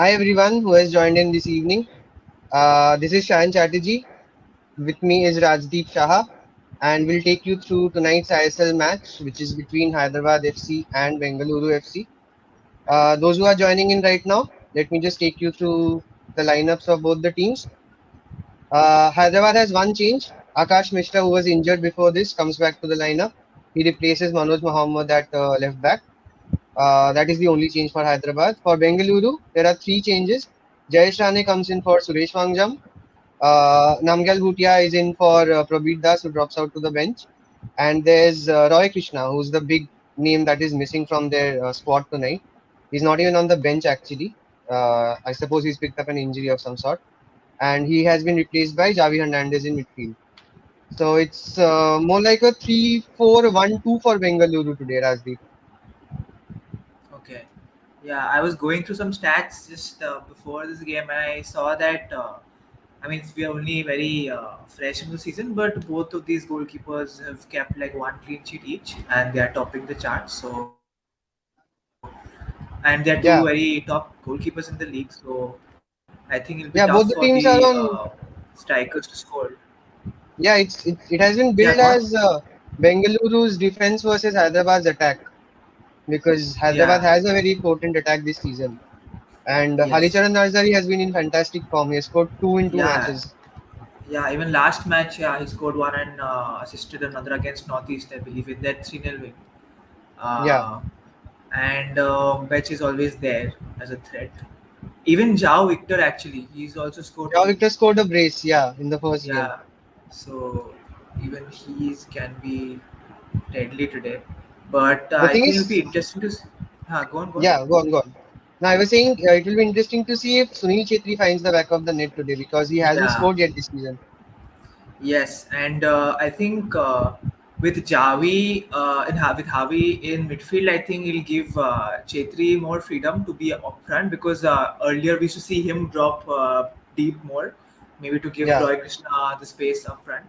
Hi everyone who has joined in this evening. This is Shahan Chatterjee. With me is Rajdeep Shaha, and we'll take you through tonight's ISL match, which is between Hyderabad FC and Bengaluru FC. Those who are joining in right now, let me just take you through the lineups of both the teams. Hyderabad has one change. Akash Mishra, who was injured before this, comes back to the lineup. He replaces Manoj Mohammad at left back. That is the only change for Hyderabad. For Bengaluru, there are three changes. Jayesh Rane comes in for Suresh Wangjam. Namgyal Bhutia is in for Prabir Das, who drops out to the bench. And there's Roy Krishna, who's the big name that is missing from their squad tonight. He's not even on the bench, actually. I suppose he's picked up an injury of some sort. And he has been replaced by Javi Hernandez in midfield. So it's more like a 3-4-1-2 for Bengaluru today, Rajdeep. Okay. Yeah, I was going through some stats just before this game, and I saw that. We are only very fresh in the season, but both of these goalkeepers have kept like one clean sheet each, and they are topping the charts. And they are two very top Yeah, goalkeepers in the league. So I think it'll be tough for yeah, the both the teams are on. strikers to score. Yeah, it has been Yeah, go billed on. as Bengaluru's defense versus Hyderabad's attack because Yeah. Hyderabad has a very potent attack this season. And Yes. Halicharan Narzari has been in fantastic form. He has scored two in two Yeah. matches. Yeah, even last match, yeah, he scored one and assisted another against Northeast, I believe, in that 3-0 win. Yeah, Uh, and Betch is always there as a threat. Even Jao Victor, actually, he's also scored Joao two. Victor scored a brace. Yeah, in the first game. Yeah, so even he's can be deadly today. But The I thing think it'll be is, interesting to. Go on, go on. yeah, go on, go on. Now I was saying it will be interesting to see if Sunil Chetri finds the back of the net today because he hasn't Yeah. scored yet this season. Yes, and I think with with Javi in midfield, I think he'll give Chetri more freedom to be up front because earlier we used to see him drop deep more, maybe to give Yeah. Roy Krishna the space up front.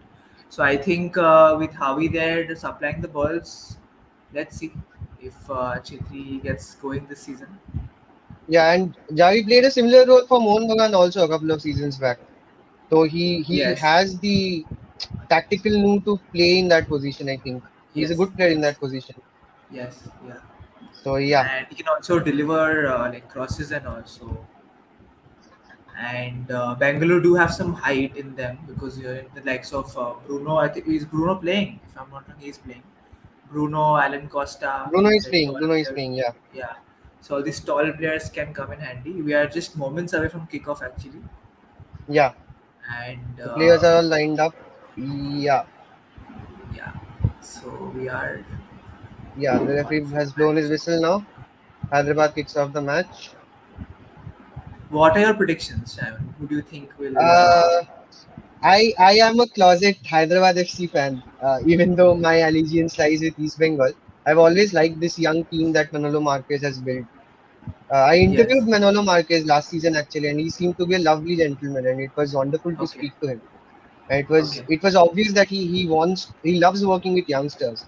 So I think with Javi there supplying the balls, let's see if Chetri gets going this season. Yeah, and Javi played a similar role for Mohan Bagan also a couple of seasons back. So he Yes, has the tactical know to play in that position. I think he's a yes, good player in yes, that position. yes, yeah, So yeah, and he can also deliver like crosses and also. And Bangalore do have some height in them because you're in the likes of Bruno. I think is Bruno playing. If I'm not wrong, he's playing. Bruno, Alan Costa, Bruno these is very playing. tall Bruno is players. playing. Yeah, Yeah. So all these tall players can come in handy. We are just moments away from kickoff actually, yeah. and The players are all lined up. Yeah, yeah. So we are yeah. The one referee for has the blown his match. whistle now. Hyderabad kicks off the match. What are your predictions, Simon? Who do you think will? Uh, I am a closet Hyderabad FC fan. Even though my allegiance lies with East Bengal, I've always liked this young team that Manolo Marquez has built. I Yes. interviewed Manolo Marquez last season actually, and he seemed to be a lovely gentleman, and it was wonderful to Okay. speak to him. And Okay. it was obvious that he loves working with youngsters.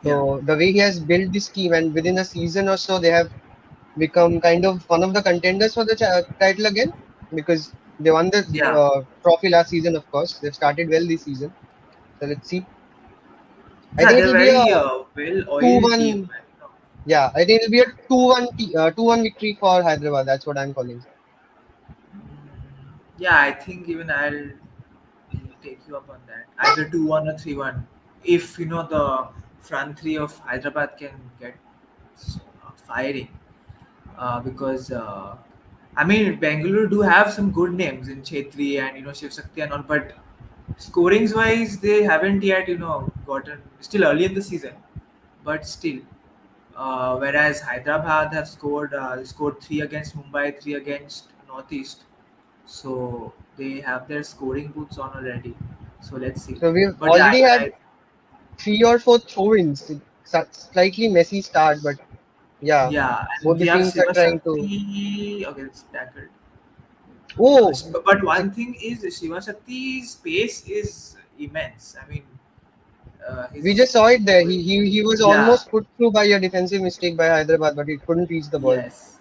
Yeah. So the way he has built this team, and within a season or so, they have become kind of one of the contenders for the title again because they won the Yeah. trophy last season. Of course, they've started well this season. So let's see. I Yeah, think they're it'll be a very well-oiled team. 2-1. Yeah, I think it'll be a 2-1 victory for Hyderabad. That's what I'm calling. Yeah, I think even I'll take you up on that. Either 2-1 or 3-1. If the front three of Hyderabad can get firing, because Bangalore do have some good names in Chetri and Shiv Shakti and all, but scorings wise they haven't yet gotten still early in the season, but still. Whereas Hyderabad have scored three against Mumbai, three against Northeast, so they have their scoring boots on already. So let's see. So we've But yeah, already even had I 3 or 4 throw-ins. It's a slightly messy start, but yeah, yeah, and both we the have teams are Shiva trying to. Shakti. Okay, it's tackled. Oh, But it's a, one thing is Shiva Shakti's pace is immense. we just His saw it there. He was yeah, almost put through by a defensive mistake by Hyderabad, but he couldn't reach the ball. yes.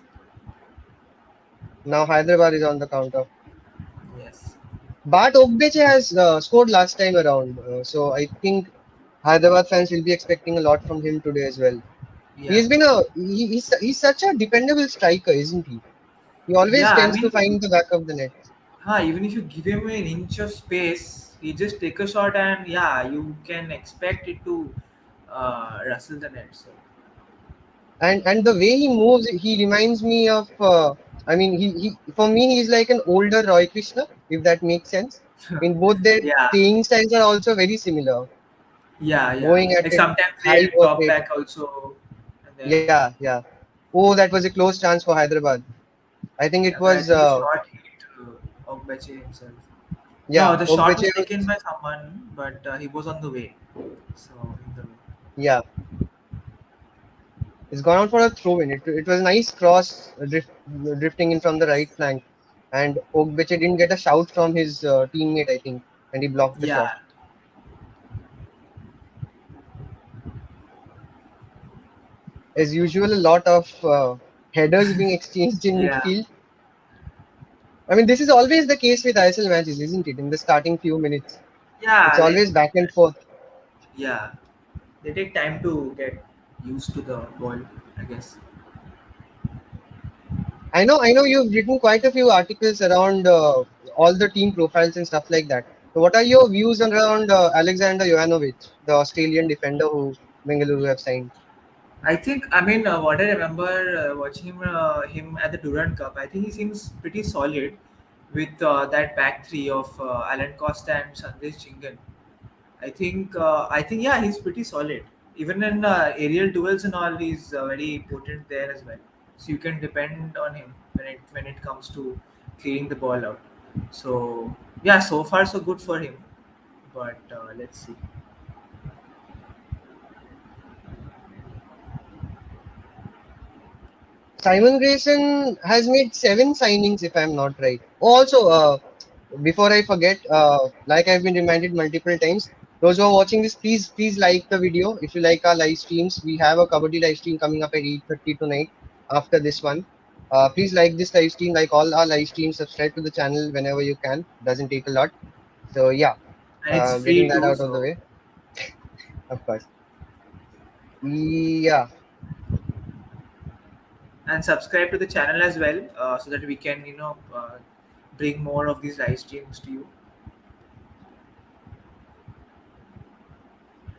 Now Hyderabad is on the counter. Yes. But Ogbeche has scored last time around, so I think Hyderabad fans will be expecting a lot from him today as well. Yeah. He's such a dependable striker, isn't he? He always Yeah, I tends to mean, find the back of the net. even if you give him an inch of space, he just take a shot and yeah, you can expect it to rustle the net. So And the way he moves, he reminds me of. I mean, he for me he's like an older Roy Krishna, if that makes sense. In both their yeah, playing styles are also very similar, yeah, yeah. going at Like a sometimes high they'll work top rate. back also, and then Yeah, yeah. Oh, that was a close chance for Hyderabad. I think it yeah, but I was think the shot hit Ogbeche himself. No, yeah, the shot was Ogbeche. taken by someone, but he was on the way. So in the way. Yeah, it's gone out for a throw in. It was a nice cross drifting in from the right flank, and Ogbeche didn't get a shout from his teammate, I think, and he blocked the shot. Yeah, As usual, a lot of headers being exchanged in yeah, midfield. I mean, this is always the case with ISL matches, isn't it? In the starting few minutes, it's yeah. Like always back and forth. yeah, they take time to get used to the ball, I guess. I know you've written quite a few articles around all the team profiles and stuff like that. So, what are your views around Alexander Jovanovic, the Australian defender who Bengaluru have signed? I think I mean what I remember watching him at the Durant Cup. I think he seems pretty solid with that back three of Alan Costa and Sandesh Chingan. I think yeah, he's pretty solid. Even in aerial duels and all, he's very potent there as well. So you can depend on him when it comes to clearing the ball out. So yeah, so far so good for him. But let's see. Simon Grayson has made 7 signings, if I'm not right. Also, before I forget, like I've been reminded multiple times, those who are watching this, please like the video. If you like our live streams, we have a Kabaddi live stream coming up at 8:30 tonight after this one. Please like this live stream, like all our live streams. Subscribe to the channel whenever you can. Doesn't take a lot. So yeah, And it's getting free that too, out of the so way, of course. Yeah, and subscribe to the channel as well so that we can bring more of these live streams to you.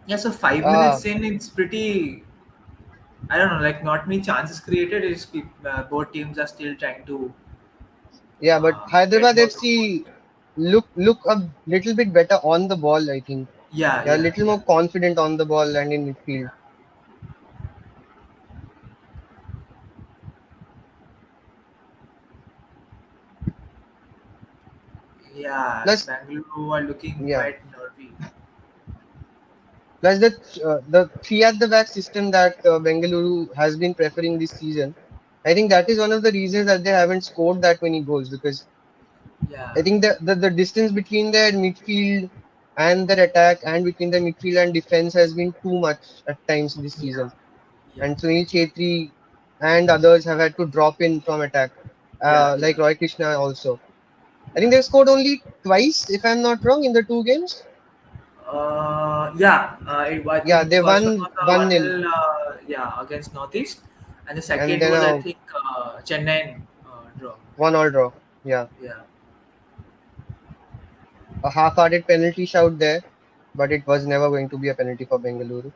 Yeah, so 5 minutes in, it's pretty. I don't know, like not many chances created. Both teams are still trying to yeah, but get Hyderabad more of goals. FC look a little bit better on the ball, I think. Yeah, They're a yeah, little yeah, more confident on the ball and in midfield. yeah. Plus, Bangalore are looking yeah, quite nervy. plus the three at the back system that Bengaluru has been preferring this season. I think that is one of the reasons that they haven't scored that many goals because I Yeah, think the distance between their midfield and their attack and between their midfield and defense has been too much at times this yeah, season. yeah, And Sunil Chetri and others have had to drop in from attack, yeah, like yeah, Roy Krishna also. I think yeah. they've scored only twice, if I'm not wrong, in the 2 games. Yeah. I Yeah, think they first one won was 1 one nil, nil. Yeah, against Northeast, and the and second then was I a think Chennai draw. 1-all draw. Yeah, Yeah, a half-hearted penalty shout there, but it was never going to be a penalty for Bengaluru.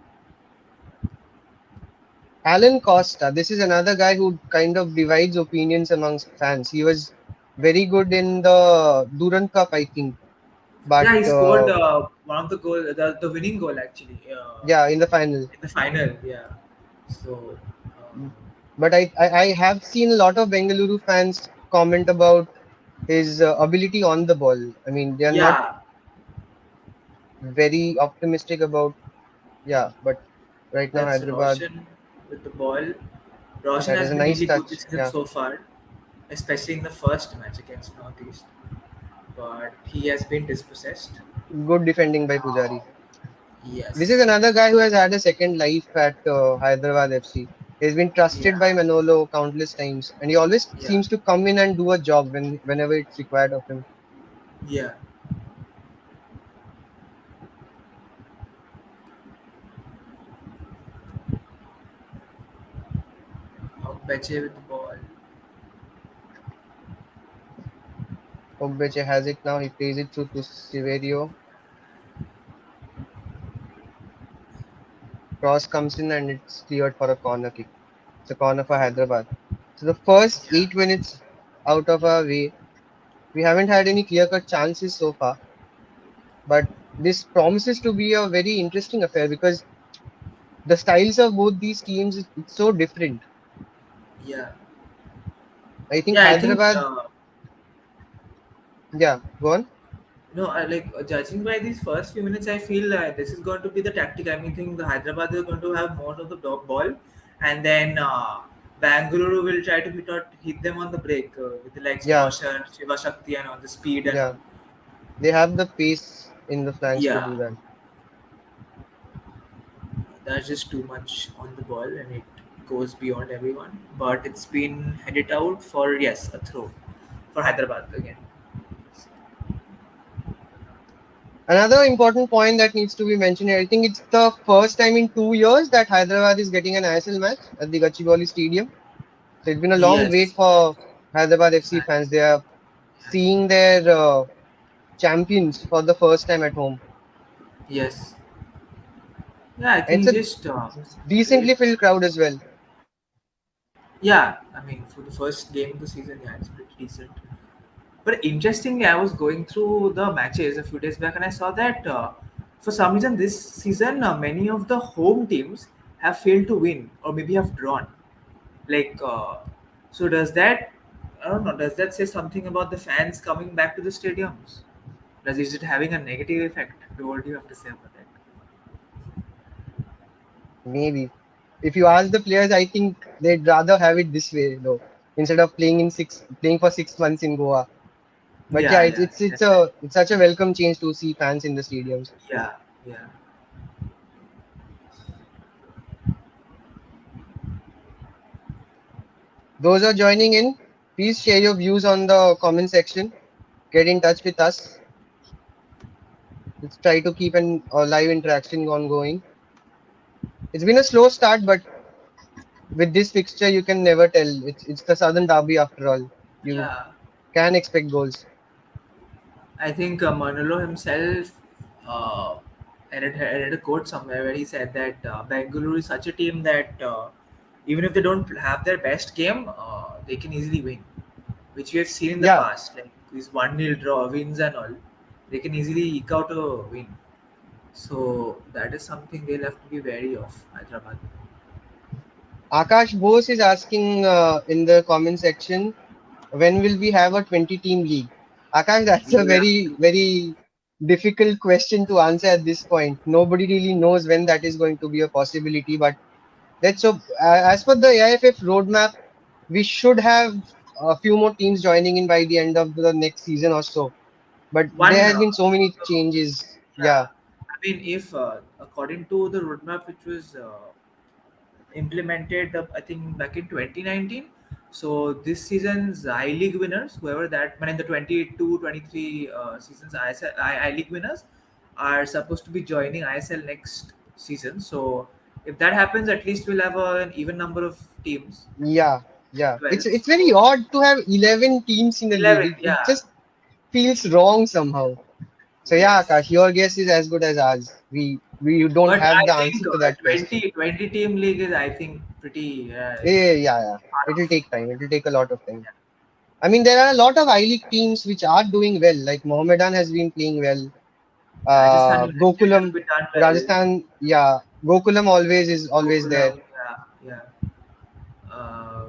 Alan Costa, this is another guy who kind of divides opinions amongst fans. He was very good in the Durand Cup, I think, but yeah. He scored one of the goal, the winning goal actually yeah, in the final. in the final. Yeah. So But I have seen a lot of Bengaluru fans comment about his ability on the ball. I mean, they are not yeah, very optimistic about, yeah, but right now that's Hyderabad, Roshan with the ball. Roshan that has is a been nice really good touch. this season Yeah, so far, especially in the first match against Northeast. But he has been dispossessed. good defending by Uh, Pujari. This is yes. another guy who has had a second life at Hyderabad FC. He's been trusted Yeah, by Manolo countless times, and he always yeah, seems to come in and do a job whenever it's required of him. yeah. Beche with the ball. Ogbeche has it now. He plays it through to Severio. Cross comes in and it's cleared for a corner kick. It's a corner for Hyderabad. So the first Yeah, 8 minutes out of our way, we haven't had any clear-cut chances so far. But this promises to be a very interesting affair because the styles of both these teams it's so different. yeah, I think yeah. I think Hyderabad, yeah, go on. no, I like judging by these first few minutes, I feel this is going to be the tactic. I mean, think the Hyderabad is going to have more of the top ball, and then Bangalore will try to hit them on the break with the likes of Yeah, Roshan, Shiva Shakti, and all the speed and yeah, all. they have the pace in the flanks to Yeah, do that. that's just too much on the ball, and it goes beyond everyone. But it's been headed out for yes a throw for Hyderabad again. Another important point that needs to be mentioned here, I think it's the first time in 2 years that Hyderabad is getting an ISL match at the Gachibowli Stadium. So it's been a long wait Yes, for Hyderabad FC and fans. They are yes, seeing their champions for the first time at home. yes. Yeah, I And think it's a just great. decently filled crowd as well. Yeah, I mean, for the first game of the season, yeah, it's pretty decent. But interestingly, I was going through the matches a few days back, and I saw that for some reason this season, many of the home teams have failed to win or maybe have drawn. Like, so does that? I don't know. Does that say something about the fans coming back to the stadiums? Does is it having a negative effect? What do you have to say about that? Maybe. If you ask the players, I think they'd rather have it this way though, instead of playing for 6 months in Goa. But yeah, Yeah, it's yeah, it's it's that's right. a it's such a welcome change to see fans in the stadiums. Yeah, yeah. Those are joining in, please share your views on the comment section. Get in touch with us. Let's try to keep an live interaction ongoing. It's been a slow start, but with this fixture, you can never tell. It's the Southern Derby after all. You Yeah, can expect goals. I think Manolo himself I read a quote somewhere where he said that Bengaluru is such a team that even if they don't have their best game, they can easily win, which we have seen in the Yeah, past. Like these 1-0 draw wins and all, they can easily eke out a win. So that is something they'll have to be wary of, Hyderabad. Akash Bose is asking in the comment section, when will we have a 20-team league? Akash, that's We a will have very, to. very difficult question to answer at this point. Nobody really knows when that is going to be a possibility. But that's so, as per the AIFF roadmap, we should have a few more teams joining in by the end of the next season or so. But there One, has been so many changes. Yeah, yeah, I mean, if according to the roadmap which was implemented I think back in 2019, so this season's I League winners, whoever that man in the 22-23 seasons I League winners are supposed to be joining ISL next season. So if that happens, at least we'll have an even number of teams, yeah, yeah. 12. It's very So odd to have 11 teams in a league. 11, It yeah. just feels wrong somehow. So yeah, Yes, Akash, your guess is as good as ours. We don't but have I the think answer to that question. 20 team league is, I think, pretty Yeah, yeah. far It'll off. take time. It'll take a lot of time. Yeah. I mean, there are a lot of I League teams which are doing well. Like Mohammedan has been playing well. Rajasthan United have Gokulam, been done well. Rajasthan, yeah. Gokulam always is always there. Gokulam, yeah, yeah. Uh,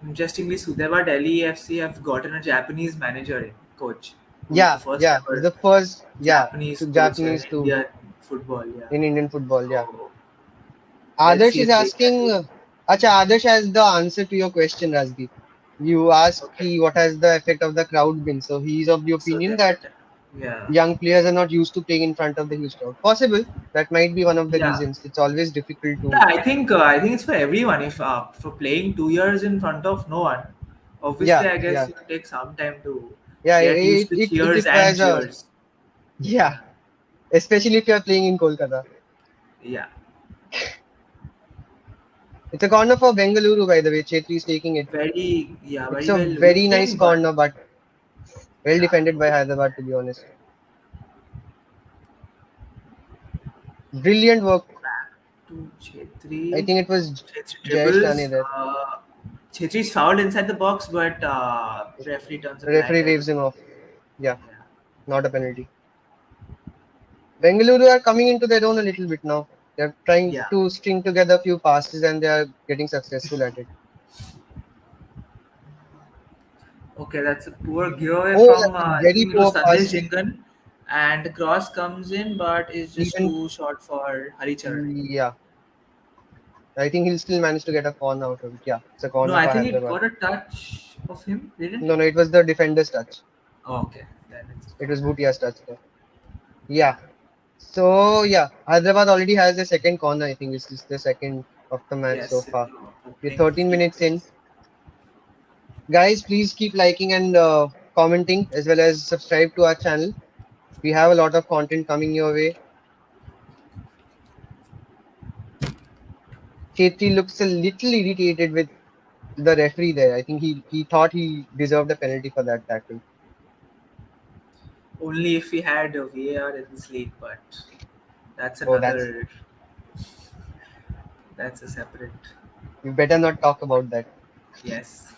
Interestingly, Sudeva Delhi FC have gotten a Japanese manager in coach, who is the Yeah, first yeah. He's ever the first, yeah, Japanese to coach in Japanese to Indian football. Yeah, in Indian football. Yeah. so let's Adarsh see is if they can asking, do. Acha, Adarsh has the answer to your question, Rajdeep. You asked Okay, he what has the effect of the crowd been. So he is of the so opinion then that better. Yeah. Young players are not used to playing in front of the huge crowd. Possible that might be one of the Yeah. reasons. It's always difficult Yeah, to. I think it's for everyone. If for playing 2 years in front of no one, Yeah, obviously I guess yeah, it will take some time to yeah. get used to It cheers and requires a cheers. yeah, Yeah, especially if you are playing in Kolkata. yeah, It's a corner for Bengaluru, by the way. Chetri is taking it. It's very a well very looped nice in, but corner, but well yeah, defended by Hyderabad, to be honest. Brilliant work. back to I Chetri. think it was Chetri Jayesh Rane dribbles. there. Chetri's fouled inside the box, but referee turns a blind Referee eye to waves it. him off. Yeah, Yeah, not a penalty. Bengaluru are coming into their own a little bit now. They're trying yeah. to string together a few passes and they are getting successful at it. Okay, that's a poor giveaway Oh, from that's a I very think it was poor Sandesh pass. Jingan, and the cross comes in, but is just Even, too short for Haricharan. I think. yeah, I think he'll still manage to get a corner out of it. Yeah, it's a No, corner I for think it Hyderabad. got a touch of him, didn't No, it? no, it was the defender's touch. Oh, okay, then it's It was corner. Bhutia's touch there. Yeah. Yeah. So, yeah, Hyderabad already has the second corner. I think this is the second of the match so Yes, in far. the We're opening 13 15 minutes in. minutes. Guys, please keep liking and commenting as well as subscribe to our channel. We have a lot of content coming your way. Chetri looks a little irritated with the referee there. I think he thought he deserved a penalty for that tackle. Only if we had a VAR in this league, but that's Oh, another. That's a separate. we better not talk about that. Yes.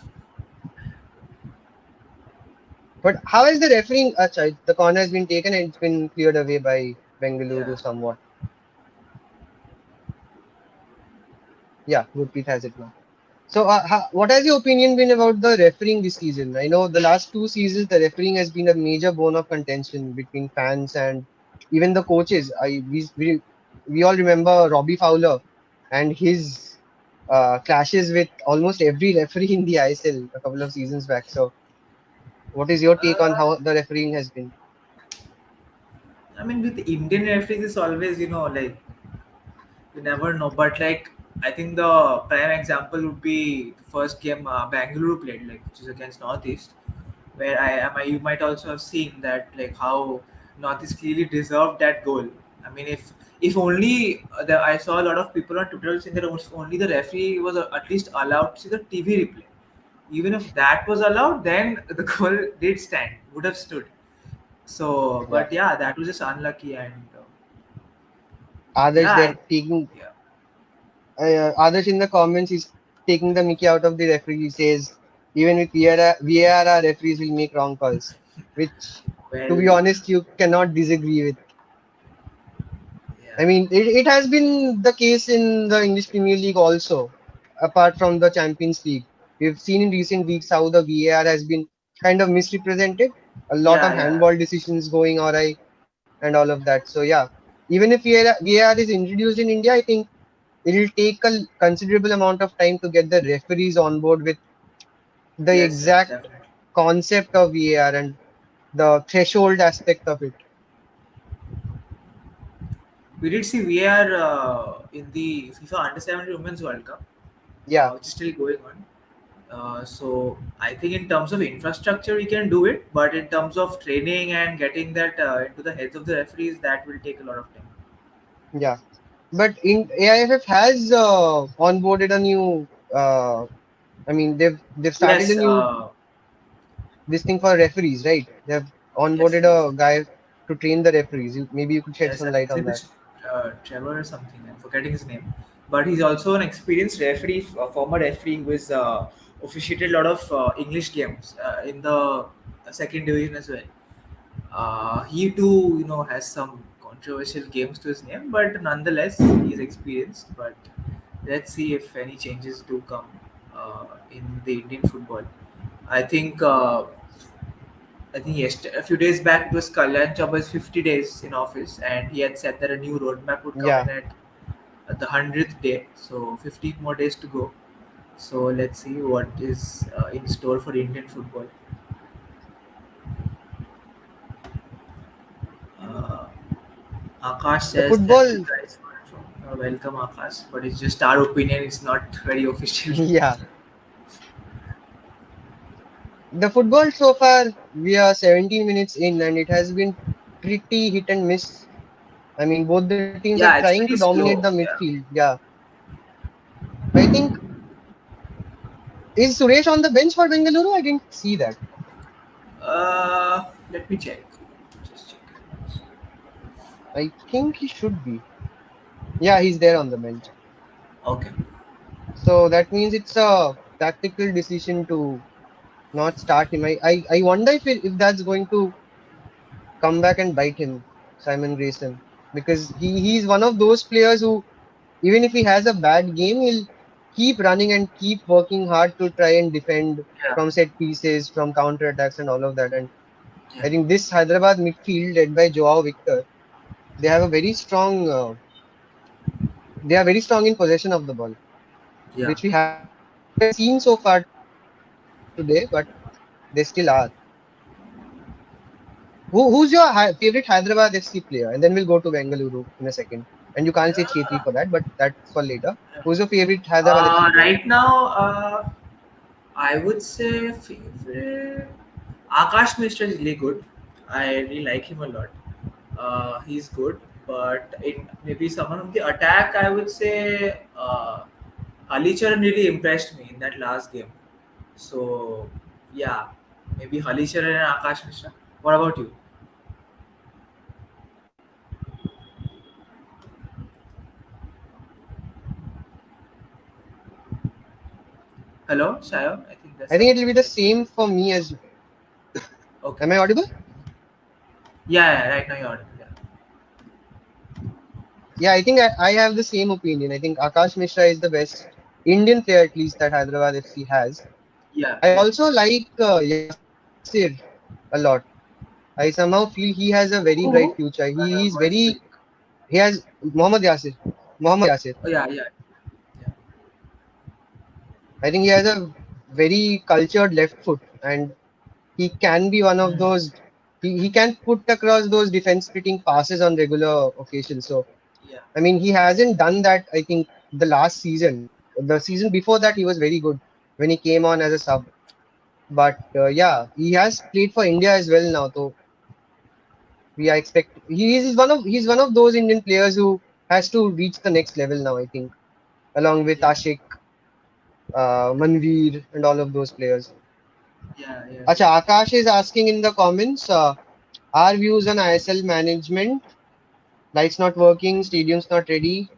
But how is the refereeing? Acha, the corner has been taken and it's been cleared away by Yeah. Bengaluru somewhat. Yeah, Gurpreet has it now. So, what has your opinion been about the refereeing this season? I know the last 2 seasons, the refereeing has been a major bone of contention between fans and even the coaches. We all remember Robbie Fowler and his clashes with almost every referee in the ISL a couple of seasons back. So, what is your take on Uh, how the refereeing has been? I mean, with Indian referees, it's always like you never know. But like, I think the prime example would be the first game Bangalore played, like which is against Northeast, where you might also have seen that like how Northeast clearly deserved that goal. I mean, if only I saw a lot of people on Twitter saying that if only the referee was at least allowed to see the TV replay. Even if that was allowed, then the goal did stand, would have stood. So, Yeah, but yeah, that was just unlucky, and Adarsh yeah, there taking yeah, Adarsh in the comments is taking the Mickey out of the referee. He says even with VAR, our referees will make wrong calls, which to be well, honest you cannot disagree with. I yeah, mean, it has been the case in the English Premier League also, apart from the Champions League. We've seen in recent weeks how the VAR has been kind of misrepresented. A lot of yeah, yeah, handball decisions going awry and all of that. So yeah, even if VAR is introduced in India, I think it'll take a considerable amount of time to get the referees on board with the yes, yes, exact definitely. concept of VAR and the threshold aspect of it. We did see VAR in the FIFA Under 17 Women's World Cup, Yeah, which is still going on. So I think in terms of infrastructure we can do it, but in terms of training and getting that into the heads of the referees, that will take a lot of time. yeah. But in AIFF has onboarded a new. I mean, they've started a Yes, new this thing for referees, right? They've yes, onboarded yes. a guy to train the referees. Maybe you could shed Yes, some I light think his on name that. is Trevor or something. I'm forgetting his name, but he's also an experienced referee, a former referee who has officiated a lot of English games in the second division as well. He too, has some controversial games to his name, but nonetheless, he's experienced. But let's see if any changes do come in the Indian football. I think. Yes, a few days back it was Kalyan Chaba's 50 days in office, and he had said that a new roadmap would come Yeah, in at the 100th day. So 50 more days to go. So let's see what is in store for Indian football. Akash The says thank you football, guys for welcome Akash, but it's just our opinion. It's not very official. yeah, the football so far, we are 17 minutes in and it has been pretty hit and miss. I mean, both the teams are Yeah, trying it's to pretty dominate the slow. Yeah. midfield. Yeah, I think, is Suresh on the bench for Bengaluru? I didn't see that. Let me check. Just check. I think he should be. Yeah, he's there on the bench. Okay. So that means it's a tactical decision to not start him. I wonder if that's going to come back and bite him, Simon Grayson, because he's one of those players who, even if he has a bad game, he'll keep running and keep working hard to try and defend Yeah. from set pieces, from counter attacks, and all of that. And Yeah. I think this Hyderabad midfield, led by Joao Victor, they have a very strong. They are very strong in possession of the ball, Yeah. which we haven't seen so far today, but they still are. Who's your favorite Hyderabad FC player? And then we'll go to Bengaluru in a second. And you can't say Chetri for that, but that's for later. Who's your favorite Hyderabad FC player? Right now, I would say favorite Akash Mishra is really good. I really like him a lot. He's good, but in maybe someone on the attack, I would say Halicharan really impressed me in that last game. So yeah, maybe Halicharan and Akash Mishra. What about you? Hello, Shayon. I think I that's think it'll be the same for me as. okay. Am I audible? Yeah, yeah, right now you're audible. Yeah, Yeah, I think I have the same opinion. I think Akash Mishra is the best Indian player, at least, that Hyderabad FC has. yeah, I yeah. also like Yasir a lot. I somehow feel he has a very bright future. Who? He's very, Voice break. he has Mohammad Yasir. Mohammad Yasir. Oh yeah, yeah, yeah, I think he has a very cultured left foot and he can be one of mm, those, he can put across those defense splitting passes on regular occasions. So, yeah, I mean, he hasn't done that, I think, the last season. The season before that, he was very good when he came on as a sub. But yeah, he has played for India as well now. So we are expect he's one of those Indian players who has to reach the next level now. I think along with yeah, Ashik, Manveer, and all of those players. yeah, yeah, Acha, Akash is asking in the comments, our views on ISL management. Lights not working, stadium's not ready.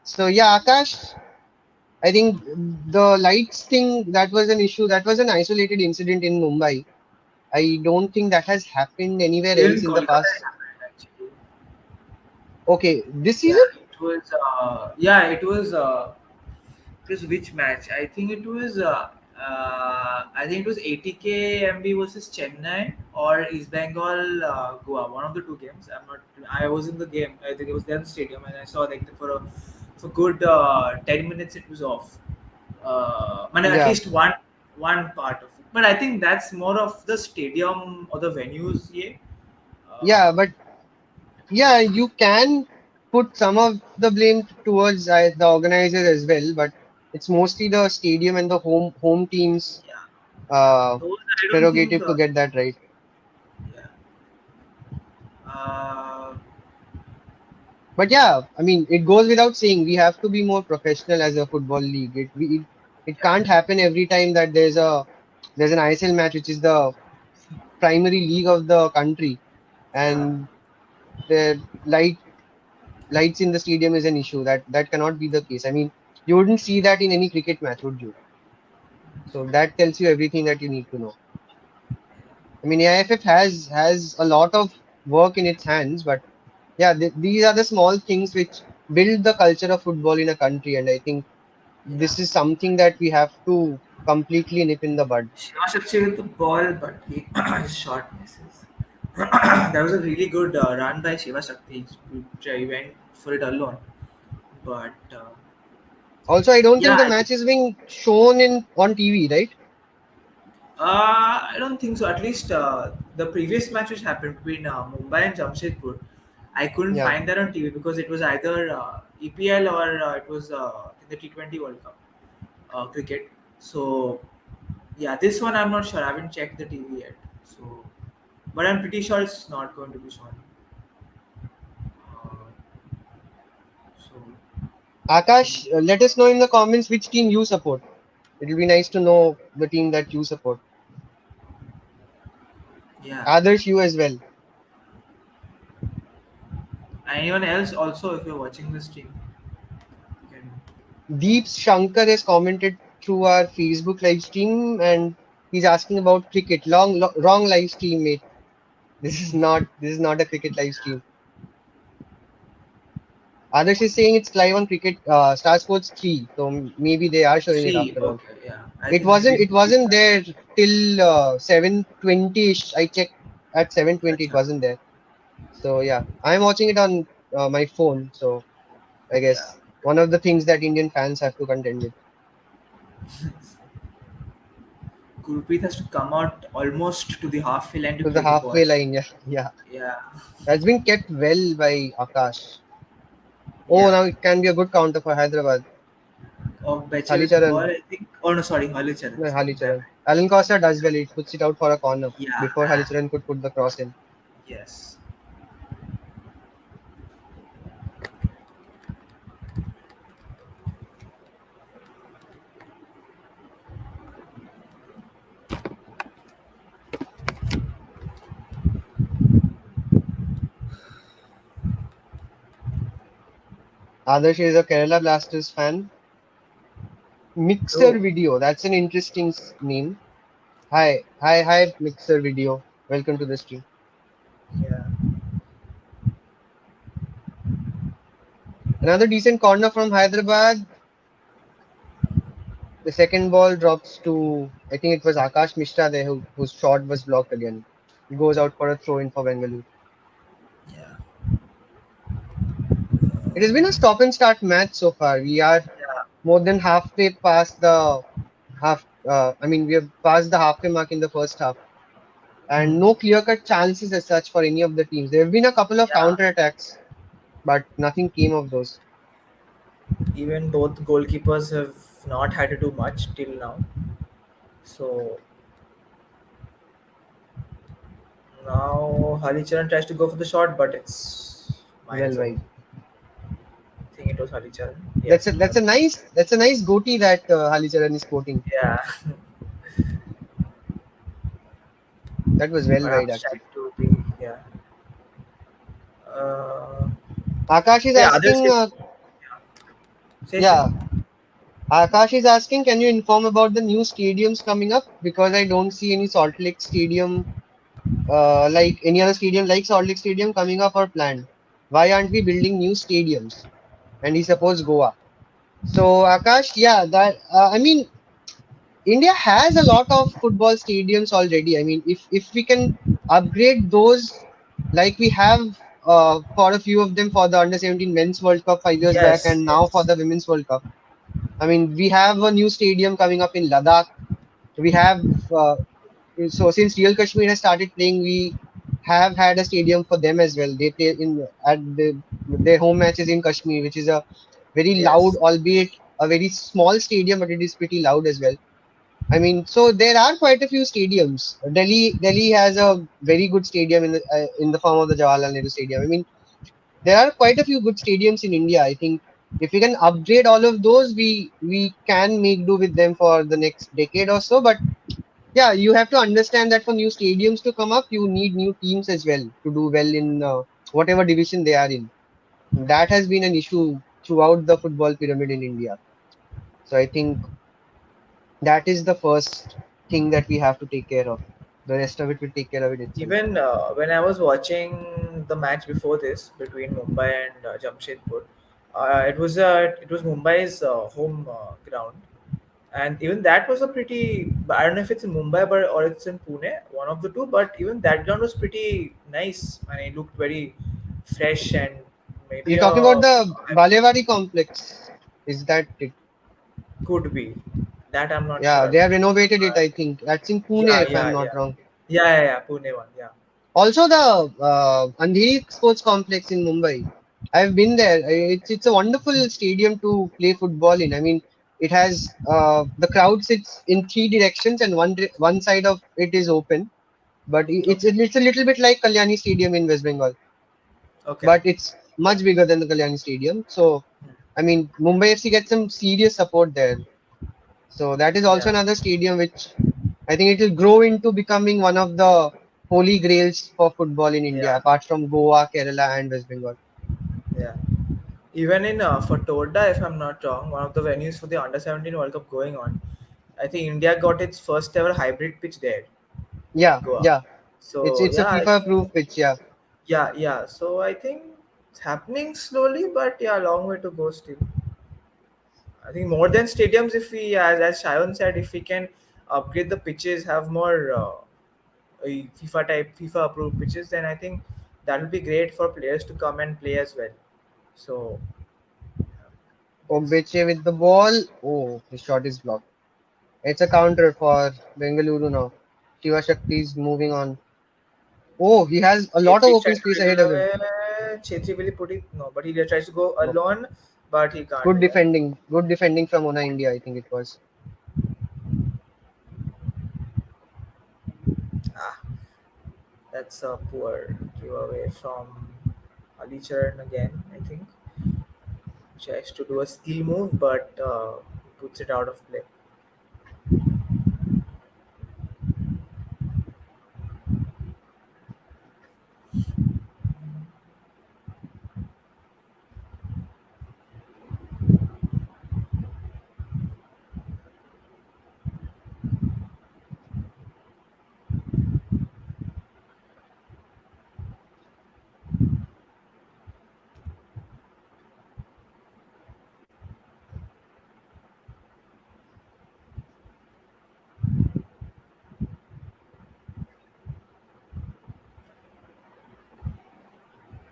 So yeah, Akash, I think the lights thing, that was an issue. That was an isolated incident in Mumbai. I don't think that has happened anywhere yeah. else In in the Kolkata, it past. happened actually. Okay, this Yeah, season? it was. Yeah, it was. It was which match? I think it was. I think it was 80K MB versus Chennai or East Bengal Goa. One of the two games. I'm not. I was in the game. I think it was there in the stadium, and I saw like for good 10 minutes it was off. At Yeah, least one part of it. But I think that's more of the stadium or the venues. Yeah. yeah, Uh, but yeah, you can put some of the blame towards the organizers as well, but it's mostly the stadium and the home teams yeah. uh, Those I don't think. prerogative to get that right. Yeah. Uh, But yeah, I mean, it goes without saying we have to be more professional as a football league. It yeah. can't happen every time that there's an ISL match, which is the primary league of the country, Yeah. and the lights in the stadium is an issue. That cannot be the case. I mean, you wouldn't see that in any cricket match, would you? So that tells you everything that you need to know. I mean, AIFF has a lot of work in its hands, but yeah, these are the small things which build the culture of football in a country, and I think Yeah. this is something that we have to completely nip in the bud. Shiva Shakti with the ball, but his shot misses. That was a really good run by Shiva Shakti. He went for it alone. But Also, I don't think yeah, the match is being shown in on TV, right? I don't think so. At least the previous match which happened between Mumbai and Jamshedpur, I couldn't Yeah. find that on TV because it was either EPL or it was in the T20 World Cup cricket. So yeah, this one I'm not sure. I haven't checked the TV yet. So, but I'm pretty sure it's not going to be shown. Uh, so Akash, let us know in the comments which team you support. It will be nice to know the team that you support. yeah, Others, you as well. anyone else also, if you're watching this stream, you can. Deep Shankar has commented through our Facebook live stream and he's asking about cricket. Wrong live stream, mate. This is not a cricket live stream. Others is saying it's live on cricket Star Sports 3, so maybe they are showing it Three. after all. Okay, yeah. I It think maybe wasn't the it wasn't there till 7:20ish. I checked at 7:20 it Acha. wasn't there. So yeah, I'm watching it on my phone. So I Yeah. guess one of the things that Indian fans have to contend with. Gurpreet has to come out almost to the halfway line to To the play the ball. halfway line, yeah, yeah. Yeah. That's been kept well by Akash. Oh, Yeah. now it can be a good counter for Hyderabad. Or Beche with the ball, Halicharan, I think. Oh no, sorry, Halicharan. no, Sorry, damn Halicharan. it. Alan Costa does well. He puts it out for a corner Yeah. before Halicharan could put the cross in. Yes. Adarsh is a Kerala Blasters fan. Mixer Oh. Video. That's an interesting name. Hi, hi, hi, Mixer Video. Welcome to the stream. Yeah. Another decent corner from Hyderabad. The second ball drops to, I think it was Akash Mishra there whose shot was blocked again. He goes out for a throw in for Bengaluru. Yeah. It has been a stop and start match so far. We are Yeah. more than halfway past the half. I mean, we have passed the halfway mark in the first half, and Hmm. no clear-cut chances as such for any of the teams. There have been a couple of Yeah. counter attacks, but nothing came of those. Even both goalkeepers have not had to do much till now. So now Halicharan tries to go for the shot, but it's Well, minus away. right. I think it was Halicharan. That's Yes, a it was that's a Halicharan. nice goatee that Halicharan is sporting. Yeah. That was well wide Perhaps trying actually. to be, yeah. Uh, Akash is yeah, others asking. is, say. Yeah, Akash is asking, can you inform about the new stadiums coming up? Because I don't see any Salt Lake Stadium, like any other stadium like Salt Lake Stadium coming up or planned. Why aren't we building new stadiums? And he supports Goa. So Akash, yeah, that I mean, India has a lot of football stadiums already. I mean, if we can upgrade those, like we have for a few of them for the Under 17 Men's World Cup 5 years back, Yes, and now for yes, the Women's World Cup. I mean, we have a new stadium coming up in Ladakh. We have so since Real Kashmir has started playing, we have had a stadium for them as well. They play in at their home matches in Kashmir, which is a very loud, yes, albeit a very small stadium, but it is pretty loud as well. I mean, so there are quite a few stadiums. Delhi has a very good stadium in the form of the Jawaharlal Nehru Stadium. I mean, there are quite a few good stadiums in India. I think if we can upgrade all of those, we can make do with them for the next decade or so. But yeah, you have to understand that for new stadiums to come up, you need new teams as well to do well in whatever division they are in. That has been an issue throughout the football pyramid in India. So I think that is the first thing that we have to take care of. The rest of it will take care of it itself. even when I was watching the match before this between Mumbai and Jamshedpur, it was Mumbai's home ground, and even that was a pretty. I don't know if it's in Mumbai or it's in Pune, one of the two. But even that ground was pretty nice, and it looked very fresh and maybe You're talking about the Balewadi complex. Is that it? could be that I'm not Yeah, sure. they have renovated it, But I think. That's in Pune, yeah, if I'm yeah, not yeah, wrong. yeah, yeah, yeah, Pune one, yeah. Also, the Andheri Sports Complex in Mumbai. I've been there. It's a wonderful stadium to play football in. I mean, it has the crowd sits in three directions, and one side of it is open. But Okay. it's a little bit like Kalyani Stadium in West Bengal, Okay. but it's much bigger than the Kalyani Stadium. So, I mean, Mumbai FC gets some serious support there. So that is also Yeah. another stadium which I think it will grow into becoming one of the holy grails for football in India, Yeah. apart from Goa, Kerala, and West Bengal. Yeah. Even in for Toda, if I'm not wrong, one of the venues for the Under 17 World Cup going on, I think India got its first ever hybrid pitch there in Yeah, Goa. yeah. So It's a yeah, I FIFA think approved pitch. Yeah, yeah. So I think it's happening slowly, but yeah, long way to go still. I think more than stadiums, if we, as Shayon said, if we can upgrade the pitches, have more FIFA approved pitches, then I think that will be great for players to come and play as well. So yes, Ogbeche with the ball. Oh, his shot is blocked. It's a counter for Bengaluru now. Shiva Shakti is moving on. Oh, he has a lot of Chetri open tried to space dribble ahead of him. away. Chetri will he put it? No, but he tries to go No. alone, but he can't Good do that. defending. Good defending from Ona India, I think it was. Ah, that's a poor giveaway from Ali Charan again. I think tries to do a skill move, but puts it out of play.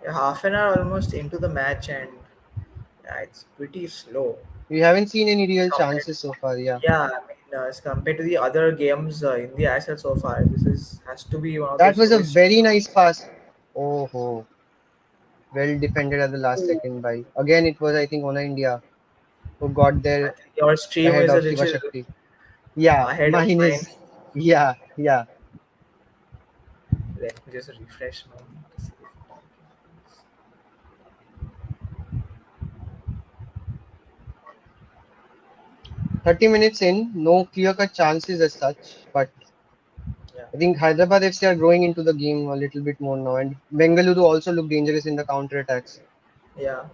Yeah, half an hour almost into the match, and yeah, it's pretty slow We haven't seen any real compared. chances so far. Yeah, Yeah, I mean, as compared to the other games in the ISL so far, this is has to be one of the that was a slowest very nice ones. pass. Oh, well defended at the last Ooh, second by again. It was I think Ona India who got I there think your stream ahead is a of Shiva little Shakti. Yeah, ahead of mine mine. is. Yeah. Let me just refresh mine to see if it happens. 30 minutes in, no clear-cut chances as such, but Yeah, I think Hyderabad FC are growing into the game a little bit more now, and Bengaluru also look dangerous in the counter attacks. yeah,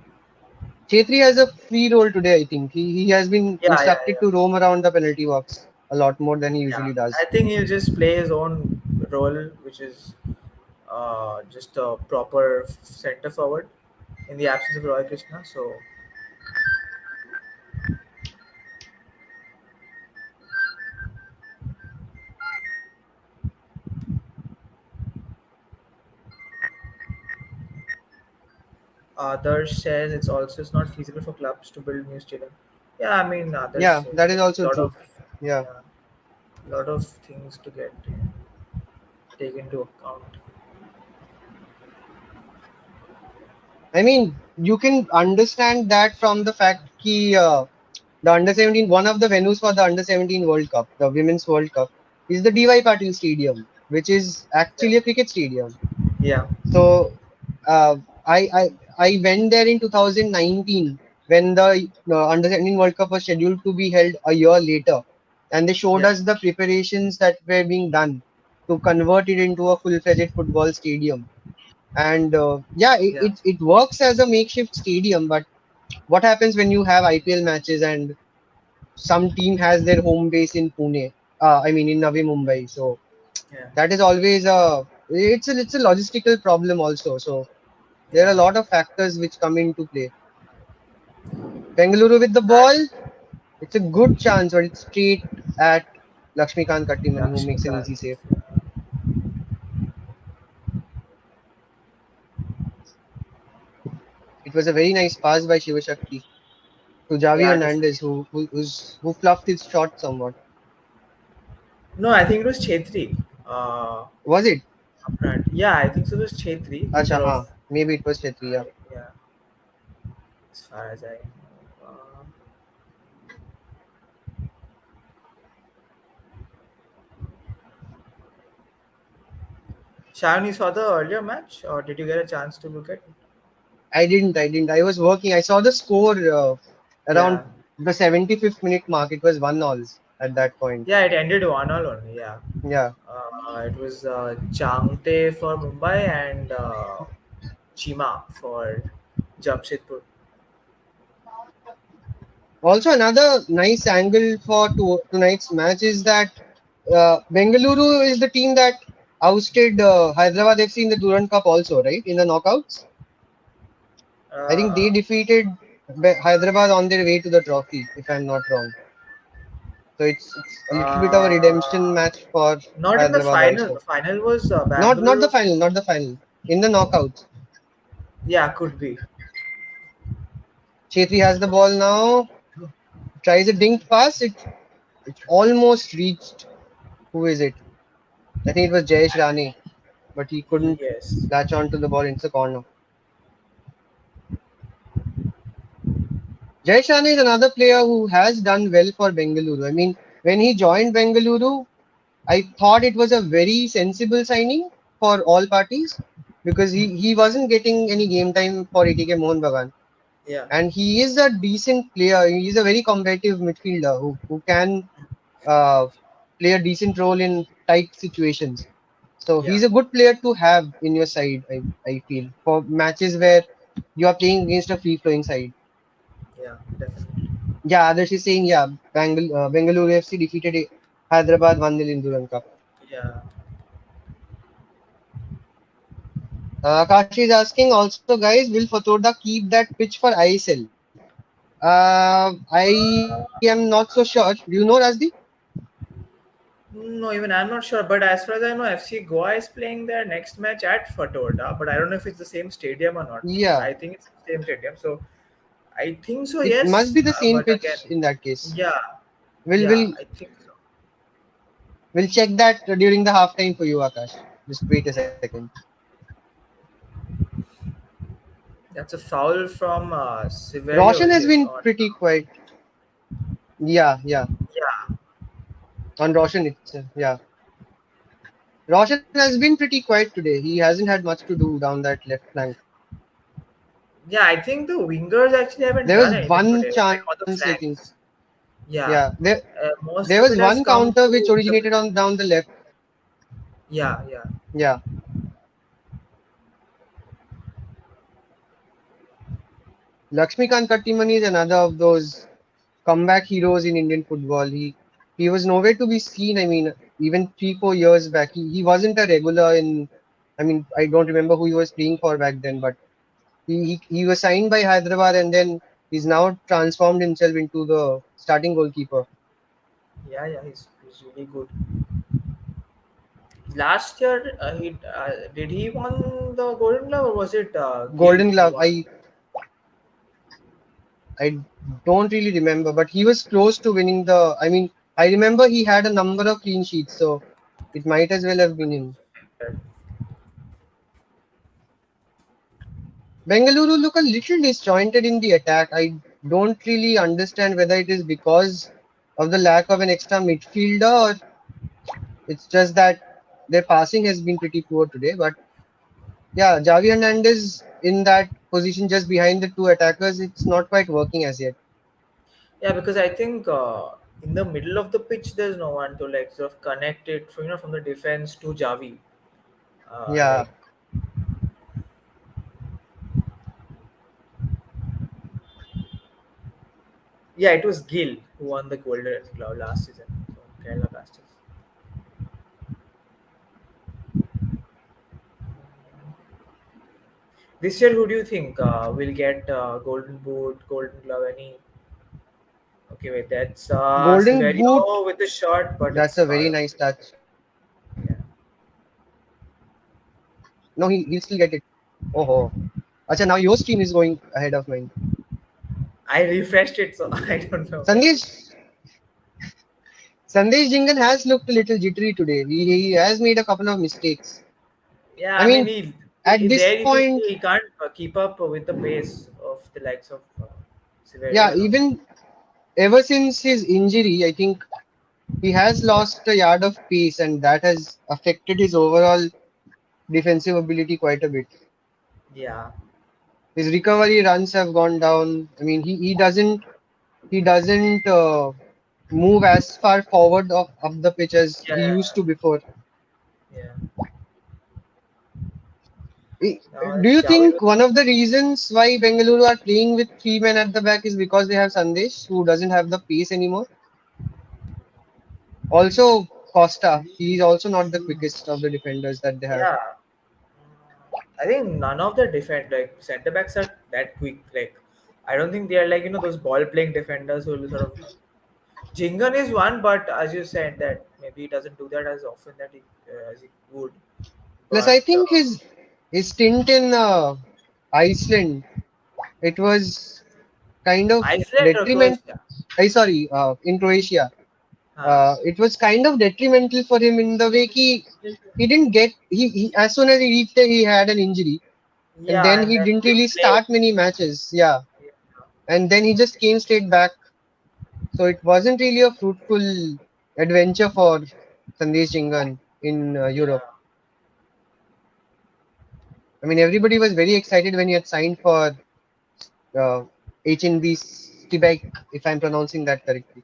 Chetri has a free role today, I think. He has been instructed yeah. to roam around the penalty box a lot more than he Yeah, usually I does. think he'll just play his own role, which is just a proper center forward in the absence of Roy Krishna. So others says it's not feasible for clubs to build new stadium. Yeah, I mean others Yeah, say that is that also a lot true. of Yeah. yeah, lot of things to get take into account. I mean, you can understand that from the fact that the under 17, one of the venues for the under 17 World Cup, the Women's World Cup, is the DY Patil Stadium, which is Yeah, actually a cricket stadium. yeah, So uh, I, I I went there in 2019 when the under 17 World Cup was scheduled to be held a year later, and they showed yeah, us the preparations that were being done to convert it into a full-fledged football stadium. And yeah, yeah, it works as a makeshift stadium, but what happens when you have IPL matches and some team has their home base in Pune? I mean in Navi Mumbai. So yeah, that is always it's a logistical problem also. So there are a yeah. lot of factors which come into play. Bengaluru with the ball, it's a good chance, but it's straight at Lakshmikant Kattimani who makes an easy Lakshmikant. save. It was a very nice pass by Shiva Shakti to Javi Yeah, Hernandez definitely. who fluffed his shot somewhat. No, I think it was Chetri. Was it? Upfront. Yeah, I think so. It was Chetri. He's Acha, of हाँ, maybe it was Chetri, yeah. yeah, as far as I know. Sharon, you saw the earlier match, or did you get a chance to look at it? I didn't. I was working. I saw the score around Yeah, the 75th minute mark. It was 1-all at that point. yeah, it ended 1-1 only. Yeah, Yeah. it was Changte for Mumbai and Chima for Jamshedpur. Also, another nice angle for tonight's match is that Bengaluru is the team that ousted Hyderabad FC in the Durand Cup also, right? In the knockouts. I think they Uh, defeated Hyderabad on their way to the trophy, if I'm not wrong. So it's a little bit of a redemption uh, match for Not in the Hyderabad final. The also. final was Not the Bangalore. final, not the final. In the knockouts, Yeah, could be. Chetri has the ball now. Tries a dink pass. It almost reached. Who is it? I think it was Jayesh Rane, but he couldn't Yes. latch on to the ball into the corner. Jayesh Rane is another player who has done well for Bengaluru. I mean, when he joined Bengaluru, I thought it was a very sensible signing for all parties because he wasn't getting any game time for ATK Mohan Bagan. Yeah. And he is a decent player. He is a very competitive midfielder who can uh, play a decent role in tight situations. So Yeah. he's a good player to have in your side, I feel, for matches where you are playing against a free flowing side. Yeah. Definitely. Yeah, Adarsh is saying, yeah, Bengaluru FC defeated Hyderabad 1-0 in Durand Cup. Yeah. Kashi is asking also, guys, will Fatorda keep that pitch for ISL? I am not so sure. Do you know, Rajdi? No, even I'm not sure. But as far as I know, FC Goa is playing their next match at Fatorda. But I don't know if it's the same stadium or not. Yeah, I think it's the same stadium. So I think so. it must Yes. be the same But again, pitch in that case. yeah. We'll Yeah. we'll I think so. we'll check that during the halftime for you, Akash. Just wait a second. That's a foul from Roshan Severio, is has it? been Or pretty quiet. Yeah, yeah. yeah. On Roshan, yeah. Roshan has been pretty quiet today. He hasn't had much to do down that left flank. Yeah, I think the wingers actually haven't There was done anything one today, like chance, on I the think. flanks. Yeah, Yeah, there most was of it one has come counter which through the originated middle. on down the left. Yeah, yeah, Yeah, Lakshmikant Kattimani is another of those comeback heroes in Indian football. He was nowhere to be seen. I mean, even 3 4 years back, he wasn't a regular in. I mean, I don't remember who he was playing for back then, but he was signed by Hyderabad and then he's now transformed himself into the starting goalkeeper. yeah, yeah. He's really good. Last year, he did he won the Golden Glove or was it Gill Golden who Glove. won? I don't really remember, but he was close to winning the. I mean, I remember he had a number of clean sheets, so it might as well have been him. Bengaluru look a little disjointed in the attack. I don't really understand whether it is because of the lack of an extra midfielder or it's just that their passing has been pretty poor today. But yeah, Javi Hernandez in that position just behind the two attackers, it's not quite working as yet. Yeah, because I think in the middle of the pitch, there's no one to like sort of connect it from from the defense to Javi. Yeah, Like yeah, it was Gill who won the Golden Glove last season. So Kerala Blasters. This year, who do you think will get Golden Boot, Golden Glove? Any? Okay, wait, that's Golden Boot. Severio with the shot, but That's it's a far very away. nice touch. Yeah, No, he'll still get it. Oh, oh. Acha, now your stream is going ahead of mine. I refreshed it, so I don't know. Sandesh, Sandesh Jingan has looked a little jittery today. He has made a couple of mistakes. Yeah, I I mean, mean, at this there you can point, see he can't keep up with the pace of the likes of Severio yeah, and all. even ever since his injury, I think he has Yeah, lost a yard of pace, and that has affected his overall defensive ability quite a bit. yeah, His recovery runs have gone down. I mean, he doesn't move as far forward of up the pitch as yeah, he used to before. yeah. I- Now Do it's you Java. think one of the reasons why Bengaluru are playing with three men at the back is because they have Sandesh, who doesn't have the pace anymore? Also, Costa, he is also not the quickest of the defenders that they have. Yeah, I think none of the center backs are that quick. Like, I don't think they are like those ball playing defenders who will sort of. Jingan is one, but as you said that maybe he doesn't do that as often that as he would. Plus, But I think his stint in Iceland, it was kind of Iceland or detriment. Croatia? Sorry, in Croatia, Huh. it was kind of detrimental for him in the way he didn't get he as soon as he reached there he had an injury, and Yeah, then and he then didn't didn't really play. start many matches. Yeah, Yeah, and then he just came straight back. So it wasn't really a fruitful adventure for Sandesh Jingan in Europe. yeah. I mean, everybody was very excited when he had signed for uh, HNB Stibek, if I'm pronouncing that correctly.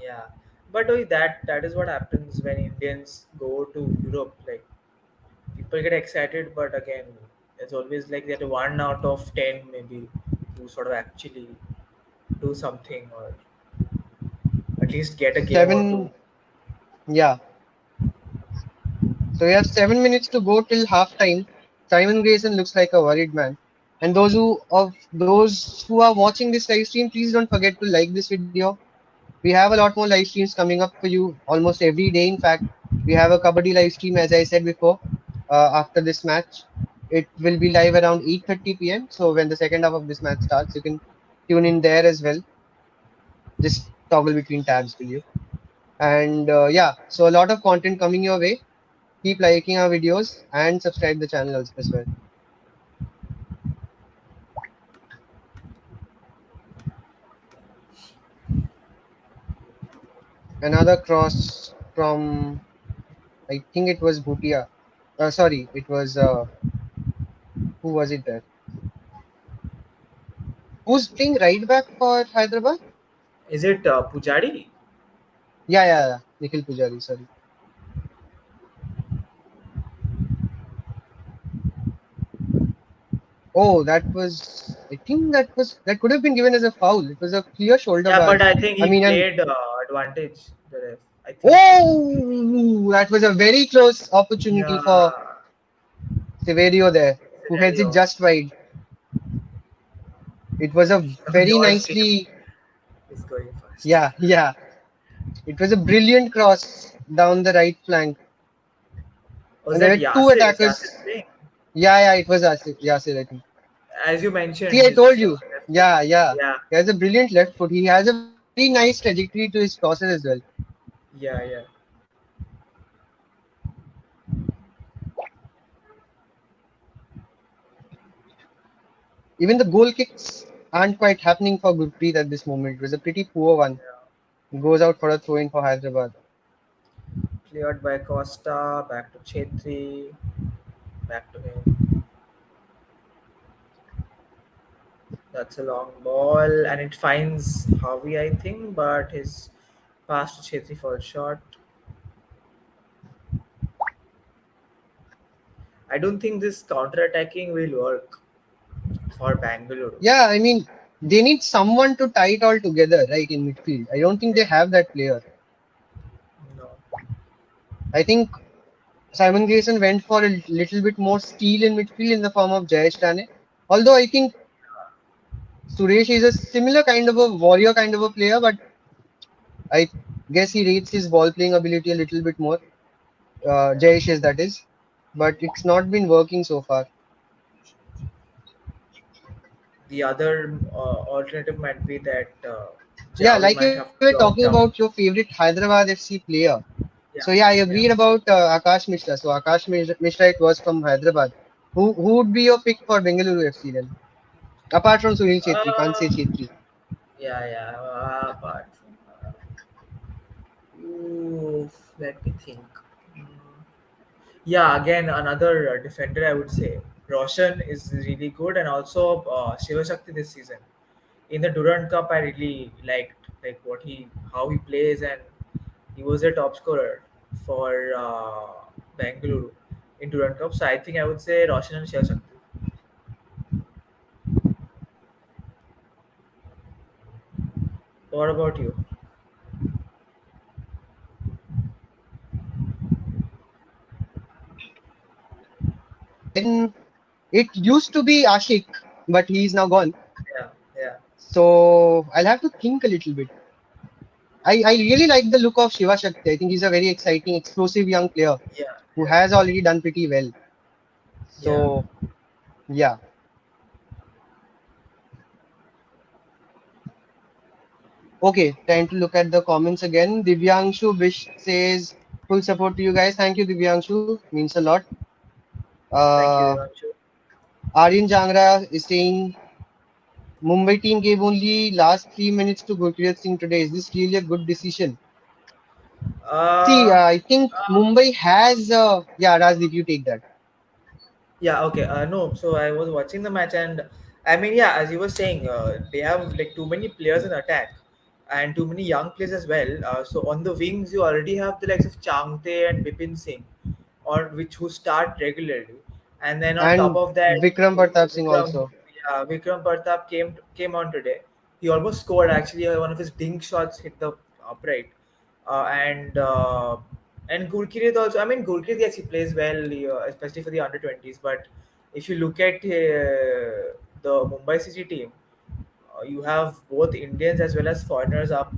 Yeah, but that is what happens when Indians go to Europe. Like people get excited, but again, it's always like that one out of ten maybe who sort of actually do something or at least get a game or two. Seven, yeah. So we have 7 minutes to go till half time. Simon Grayson looks like a worried man. And those who are watching this live stream, please don't forget to like this video. We have a lot more live streams coming up for you almost every day. In fact, we have a kabaddi live stream, as I said before, after this match. It will be live around 8:30 p.m. So when the second half of this match starts, you can tune in there as well. Just toggle between tabs, will you? And yeah, so a lot of content coming your way. Keep liking our videos and subscribe the channel as well. Another cross from, I think it was Bhutia. Sorry, it was who was it there? Who's playing right back for Hyderabad? Is it Pujari? Yeah. Nikhil Pujari. Sorry. Oh, that was. I think that could have been given as a foul. It was a clear shoulder Yeah, but barge. I think I he mean, and played advantage. The ref, I think so. oh, that was a very close opportunity for Yeah, Severio there, who heads it scenario. just wide. It was a very Yours team nicely, is going first. yeah. It was a brilliant cross down the right flank, Was and there that were two Yasir? Is attackers. Yasir playing? Yeah, it was Yasir, I think. As you See, mentioned, I told his you. left foot. Yeah. Yeah, He has a brilliant left foot. He has a very nice trajectory to his crosses as well. yeah. Even the goal kicks aren't quite happening for Gurpreet at this moment. It was a pretty poor one. Yeah. He goes out for a throw in for Hyderabad. Cleared by Costa. Back to Chetri. Back to him. That's a long ball, and it finds Harvey, I think, but his pass to Chetri falls short. I don't think this counter attacking will work for Bangalore. Yeah, I mean, they need someone to tie it all together, right, in midfield. I don't think they Yeah. have that player. No. I think Simon Grayson went for a little bit more steel in midfield in the form of Jayesh Rane. Although I think Suresh is a similar kind of a warrior kind of a player, but I guess he rates his ball playing ability a little bit more. Yeah. Jayesh is that is, but it's not been working so far. The other alternative might be that Yeah, Javi like you might were have to talking drop about down. your favorite Hyderabad FC player. So yeah, I yeah. agreed about Akash Mishra. So Mishra, it was from Hyderabad. Who would be your pick for Bengaluru FC then? Apart from Sunil Chetri, can't say Uh, Chetri. yeah. Apart from, ooh, let me think. Mm, Yeah, again another defender I would say. Roshan is really good, and also Shivashakti this season. In the Durand Cup, I really liked like how he plays, and he was a top scorer for Bengaluru in Durand Cup. So I think I would say Roshan and Shivashakti. What about you? Then it used to be Ashik, but he's now gone. Yeah, yeah, So I'll have to think a little bit. I really like the look of Shiva Shakti. I think he's a very exciting, explosive young player yeah, who yeah, has already done pretty well. yeah. So yeah. Okay, time to look at the comments again. Divyanshu Bish says full support to you guys. Thank you, Divyanshu. Means a lot. Thank you, Uh, Devanshu. Aryan Jangra is saying Mumbai team gave only last 3 minutes to Gurpreet Singh today. Is this really a good decision? See, Uh, I think Mumbai has. Yeah, Rajdeep, you take that. Yeah, okay. No, so I was watching the match, and I mean, yeah, as you were saying, they have like too many players in attack and too many young players as well. So on the wings, you already have the likes of Changte and Bipin Singh, or which who start regularly, and then on top And of that, Vikram Pratap Singh Vikram, also. yeah, Vikram Partap came on today. He almost scored actually. One of his dink shots hit the upright, and Gurkirit also. I mean, Gurkirit yes, he plays well, especially for the under 20s. But if you look at the Mumbai City team, you have both Indians as well as foreigners up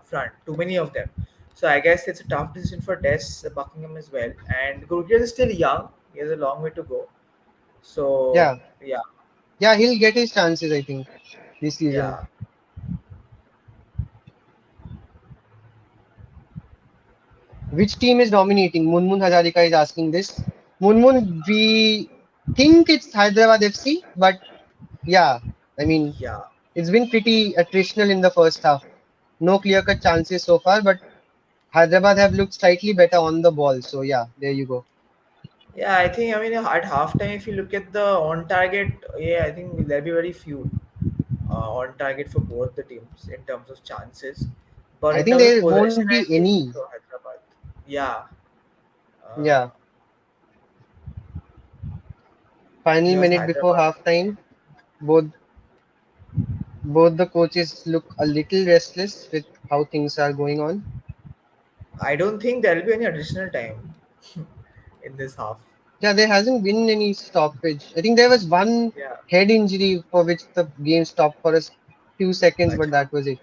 front. Too many of them. So I guess it's a tough decision for Des Buckingham as well. And Gurkirit is still young. He has a long way to go. So Yeah, yeah, yeah, he'll get his chances, I think, this season. yeah. Which team is dominating? Munmun Hazarika is asking this. Munmun, we think it's Hyderabad FC, but yeah, I mean, Yeah. it's been pretty attritional in the first half. No clear-cut chances so far, but Hyderabad have looked slightly better on the ball. So yeah, there you go. Yeah, I think I mean at halftime, if you look at the on target, yeah, I think there'll be very few on target for both the teams in terms of chances. But I in think terms of there possession, won't I be think any. Hyderabad. Yeah, Yeah, uh, final yours minute before Hyderabad. halftime, both both the coaches look a little restless with how things are going on. I don't think there'll be any additional time in this half. Yeah, there hasn't been any stoppage. I think there was one Yeah, head injury for which the game stopped for a few seconds, but Acha. that was it.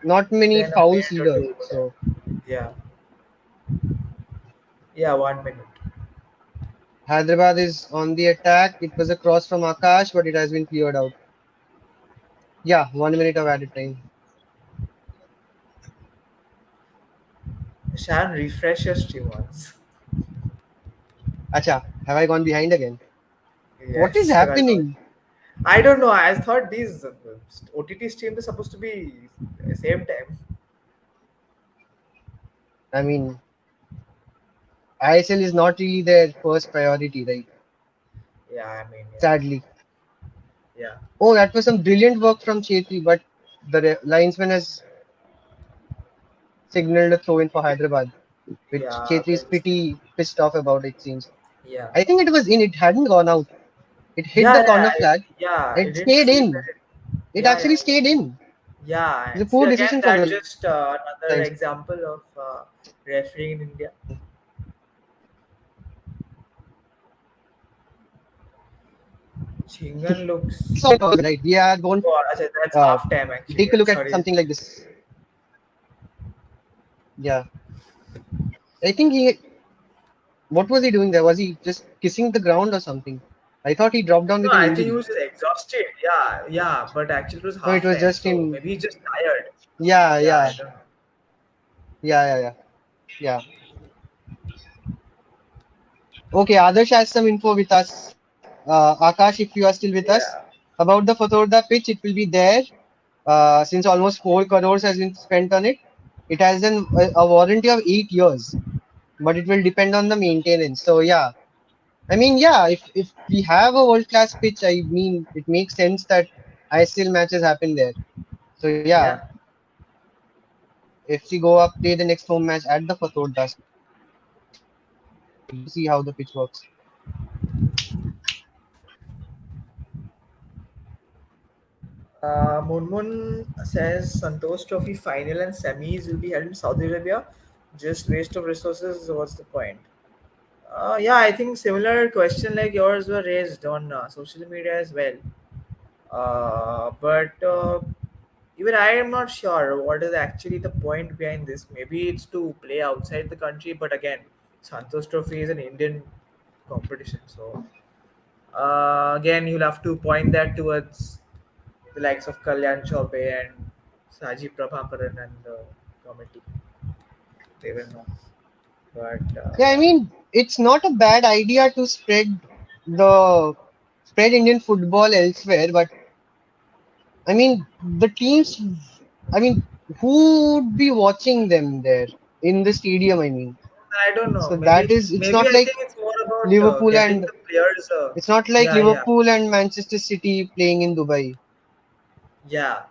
Not many Then a fouls minute or either. two. So Yeah, yeah, 1 minute. Hyderabad is on the attack. It was a cross from Akash, but it has been cleared out. Yeah, 1 minute of added time. Shan, refresh your stream once. Acha, have I gone behind again? What is Yes, you are going. happening? I don't know. I thought these OTT streams are supposed to be same time. I mean, ISL is not really their first priority, right? Yeah, I mean, Sadly. yeah, Oh, that was some brilliant work from Chetri, but the linesman has signaled a throw in for Hyderabad, which yeah, Chetri is pretty pissed off about, it seems. yeah, I think it was in, it hadn't gone out. It hit the corner flag. yeah. It It didn't stayed feel in. that. It Yeah, actually stayed in. yeah. It's a And see poor again decision from that the just another linesman. example of refereeing in India. Chingan looks. So, right, we are going Oh, achha, that's uh, half time actually. take a look at Sorry. something like this. Yeah, I think he. What was he doing there? Was he just kissing the ground or something? I thought he dropped down No, with an I think he injury. was just exhausted. Yeah, yeah. But actually, it was No, it half was time, just so him. maybe he's just tired. Yeah, Yeah, I yeah, don't know. yeah. Yeah. Okay, Adarsh has some info with us. Akash, if you are still with us, Yeah, about the Fatorda pitch, it will be there since almost 4 crores has been spent on it. It has a warranty of 8 years, but it will depend on the maintenance. So yeah, I mean, yeah, if we have a world class pitch, I mean, it makes sense that ISL matches happen there. So yeah, yeah. FC Goa play the next home match at the Fatorda. So yeah, we'll see how the pitch works. Munmun says Santosh Trophy final and semis will be held in Saudi Arabia. Just waste of resources. What's the point? Yeah, I think similar question like yours were raised on social media as well. But even I am not sure what is actually the point behind this. Maybe it's to play outside the country, but again, Santosh Trophy is an Indian competition, so again you'll have to point that towards the likes of Kalyan Chaubey and Saji Prabhakaran and the committee. They will know, but Yeah, I yeah, mean, it's not a bad idea to the spread Indian football elsewhere, but I mean, the teams, I mean, who would be watching them there in the stadium? I mean, I don't know. so that is, it's Maybe not I like think it's more about Liverpool getting and the players. it's not like Yeah, yeah. Liverpool and Manchester City playing in Dubai Yeah,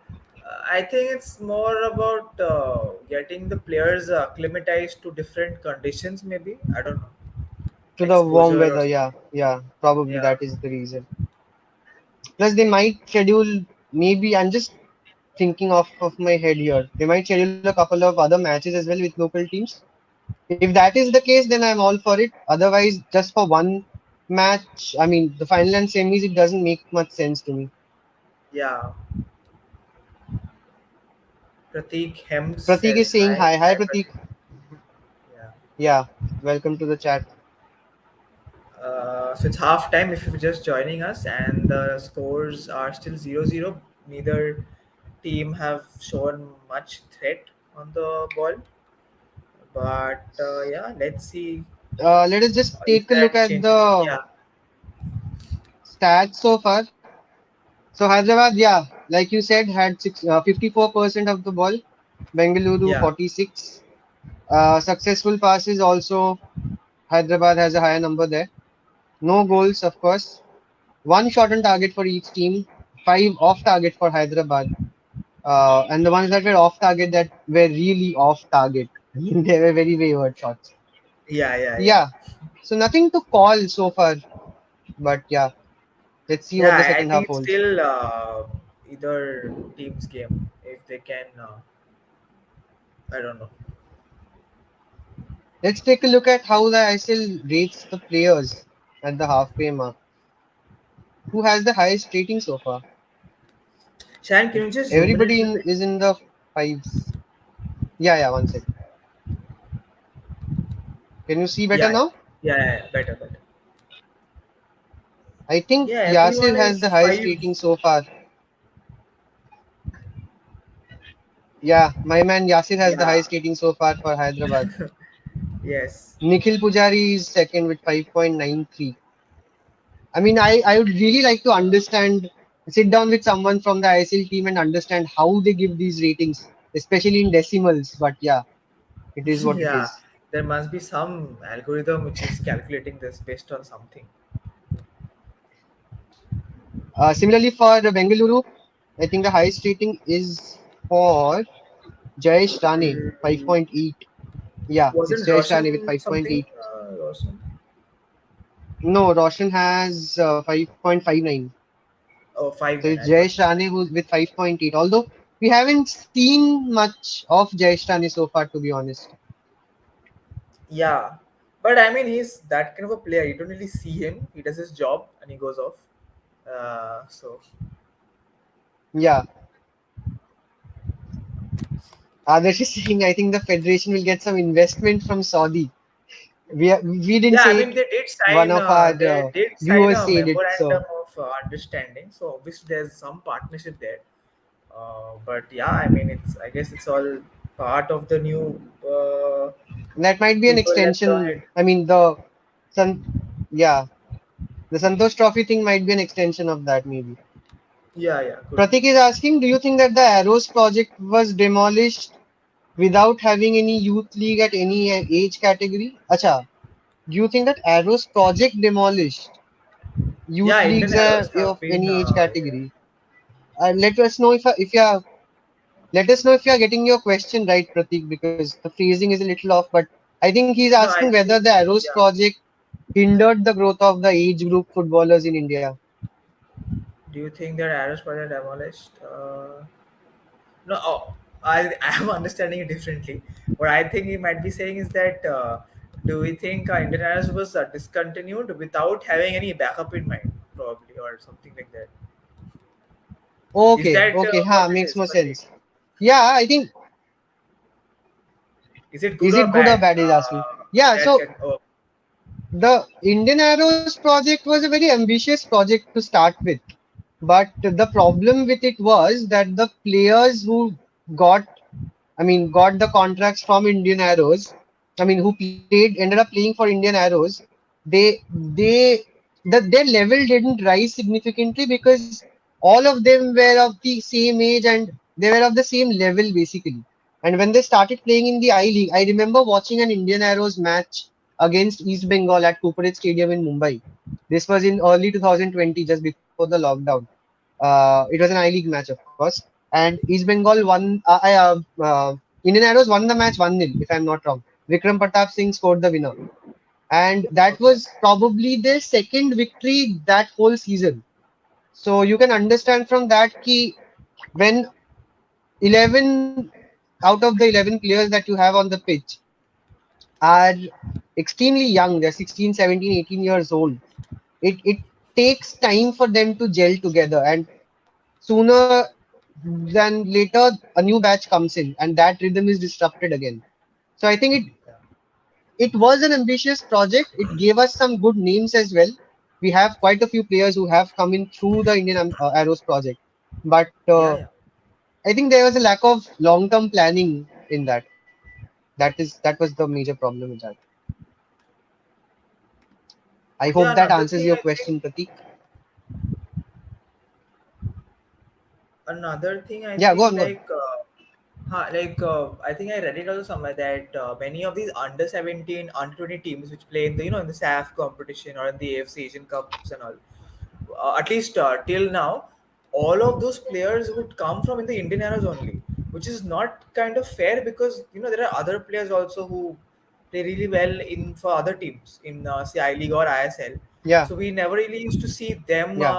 I think it's more about getting the players acclimatized to different conditions. Maybe I don't know, to the warm exposure or weather. something. Yeah, yeah, probably Yeah, that is the reason. Plus, they might schedule, maybe I'm just thinking of my head here. They might schedule a couple of other matches as well with local teams. If that is the case, then I'm all for it. Otherwise, just for one match, I mean, the final and semis, it doesn't make much sense to me. yeah. Prateek Hems Pratik is says saying hi. hi. Hi, Hi, Pratik. Prateek. Yeah. Yeah, welcome to the chat. So it's half time if you're just joining us, and the scores are still 0-0. Neither team have shown much threat on the ball, but yeah, let's see Let us just if take a look that at changes. the Yeah, stats so far. So Hyderabad, yeah, like you said, had 54% of the ball. Bengaluru yeah, 46. Successful passes also. Hyderabad has a higher number there. No goals, of course. One shot on target for each team. Five off target for Hyderabad. And the ones that were off target that were really off target. They were very wayward shots. yeah, yeah, yeah. Yeah. So nothing to call so far. But yeah, let's see what the Yeah, I second half think it's holds. still either team's game if they can. I don't know. Let's take a look at how the ISL rates the players at the halfway mark. Who has the highest rating so far? Shan, can you just zoom in a Everybody little bit? is in the fives. Yeah, yeah, one sec. Can you see better Yeah, now? yeah, yeah, yeah, better, better. I think Yeah, Yasir everyone has is the highest five. rating so far. Yeah, my man Yasir has the Yeah, highest rating so far for Hyderabad. yes. Nikhil Pujari is second with 5.93. I mean, I would really like to understand, sit down with someone from the ISL team and understand how they give these ratings, especially in decimals. But yeah, it is what it Yeah, is. there must be some algorithm which is calculating this based on something. Similarly, for Bengaluru, I think the highest rating is for Jayesh Rane, Mm, 5.8. Yeah, it's wasn't Jayesh Rane with Roshan something? 5.8. Roshan? No, Roshan has 5.59. Oh, five So nine. it's I thought Jayesh you said. Rane who's with 5.8. Although we haven't seen much of Jayesh Rane so far, to be honest. Yeah, but I mean, he's that kind of a player. You don't really see him. He does his job and he goes off. So Yeah, Adarsh is saying I think the federation will get some investment from Saudi. We didn't yeah, I say it. mean, they did One sign. of our They did sign viewers a said it. memorandum So of understanding. So obviously, there's some partnership there. But yeah, I mean, it's. I guess it's all part of the new That might be an People, let's go ahead. extension. I mean, San, yeah, the Santosh Trophy thing might be an extension of that, maybe. Yeah, yeah, could be. Pratik is asking, do you think that the Arrows project was demolished without having any youth league at any age category? Acha, do you think that Arrows project demolished youth Yeah, Indian leagues arrows have of been. any age Yeah. category? Let us know if you are let us know if you are getting your question right, Pratik, because the phrasing is a little off. But I think he's No, asking I whether think. the Arrows Yeah. project hindered the growth of the age group footballers in India. Do you think that arrows were demolished? No, oh, I am understanding it differently. What I think he might be saying is that do we think Indian arrows was discontinued without having any backup in mind, probably, or something like that? Is Okay, that okay, what it makes is, more Pratik? sense. Yeah, I think Is it good is or it good or bad? bad? He's asking. Yeah, That so can. Oh, the Indian Arrows project was a very ambitious project to start with. But the problem with it was that the players who got, got the contracts from Indian Arrows, who ended up playing for Indian Arrows, they their level didn't rise significantly because all of them were of the same age and they were of the same level basically. And when they started playing in the I League, I remember watching an Indian Arrows match against East Bengal at Kuparit Stadium in Mumbai. This was in early 2020, just before the lockdown. It was an I League match, of course, and East Bengal won. Indian Arrows won the match 1-0, if I'm not wrong. Vikram Pratap Singh scored the winner, and that okay. was probably their second victory that whole season. So you can understand from that ki when 11 out of the 11 players that you have on the pitch are extremely young, they're 16, 17, 18 years old. It takes time for them to gel together, and sooner than later a new batch comes in and that rhythm is disrupted again. So I think Yeah. it was an ambitious project. It gave us some good names as well. We have quite a few players who have come in through the Indian Arrows project, but Yeah, yeah. I think there was a lack of long term planning in that. That was the major problem with that. I Yeah, hope that another answers thing your I think. question, Pratik. Another thing I Yeah, go think on, go on. I think I read it also somewhere that many of these under 17, under 20 teams which play in the in the SAF competition or in the AFC Asian Cups and all, at least till now, all of those players would come from in the Indian Arrows only, which is not kind of fair because there are other players also who play really well in for other teams in say I League or ISL. Yeah, So we never really used to see them yeah,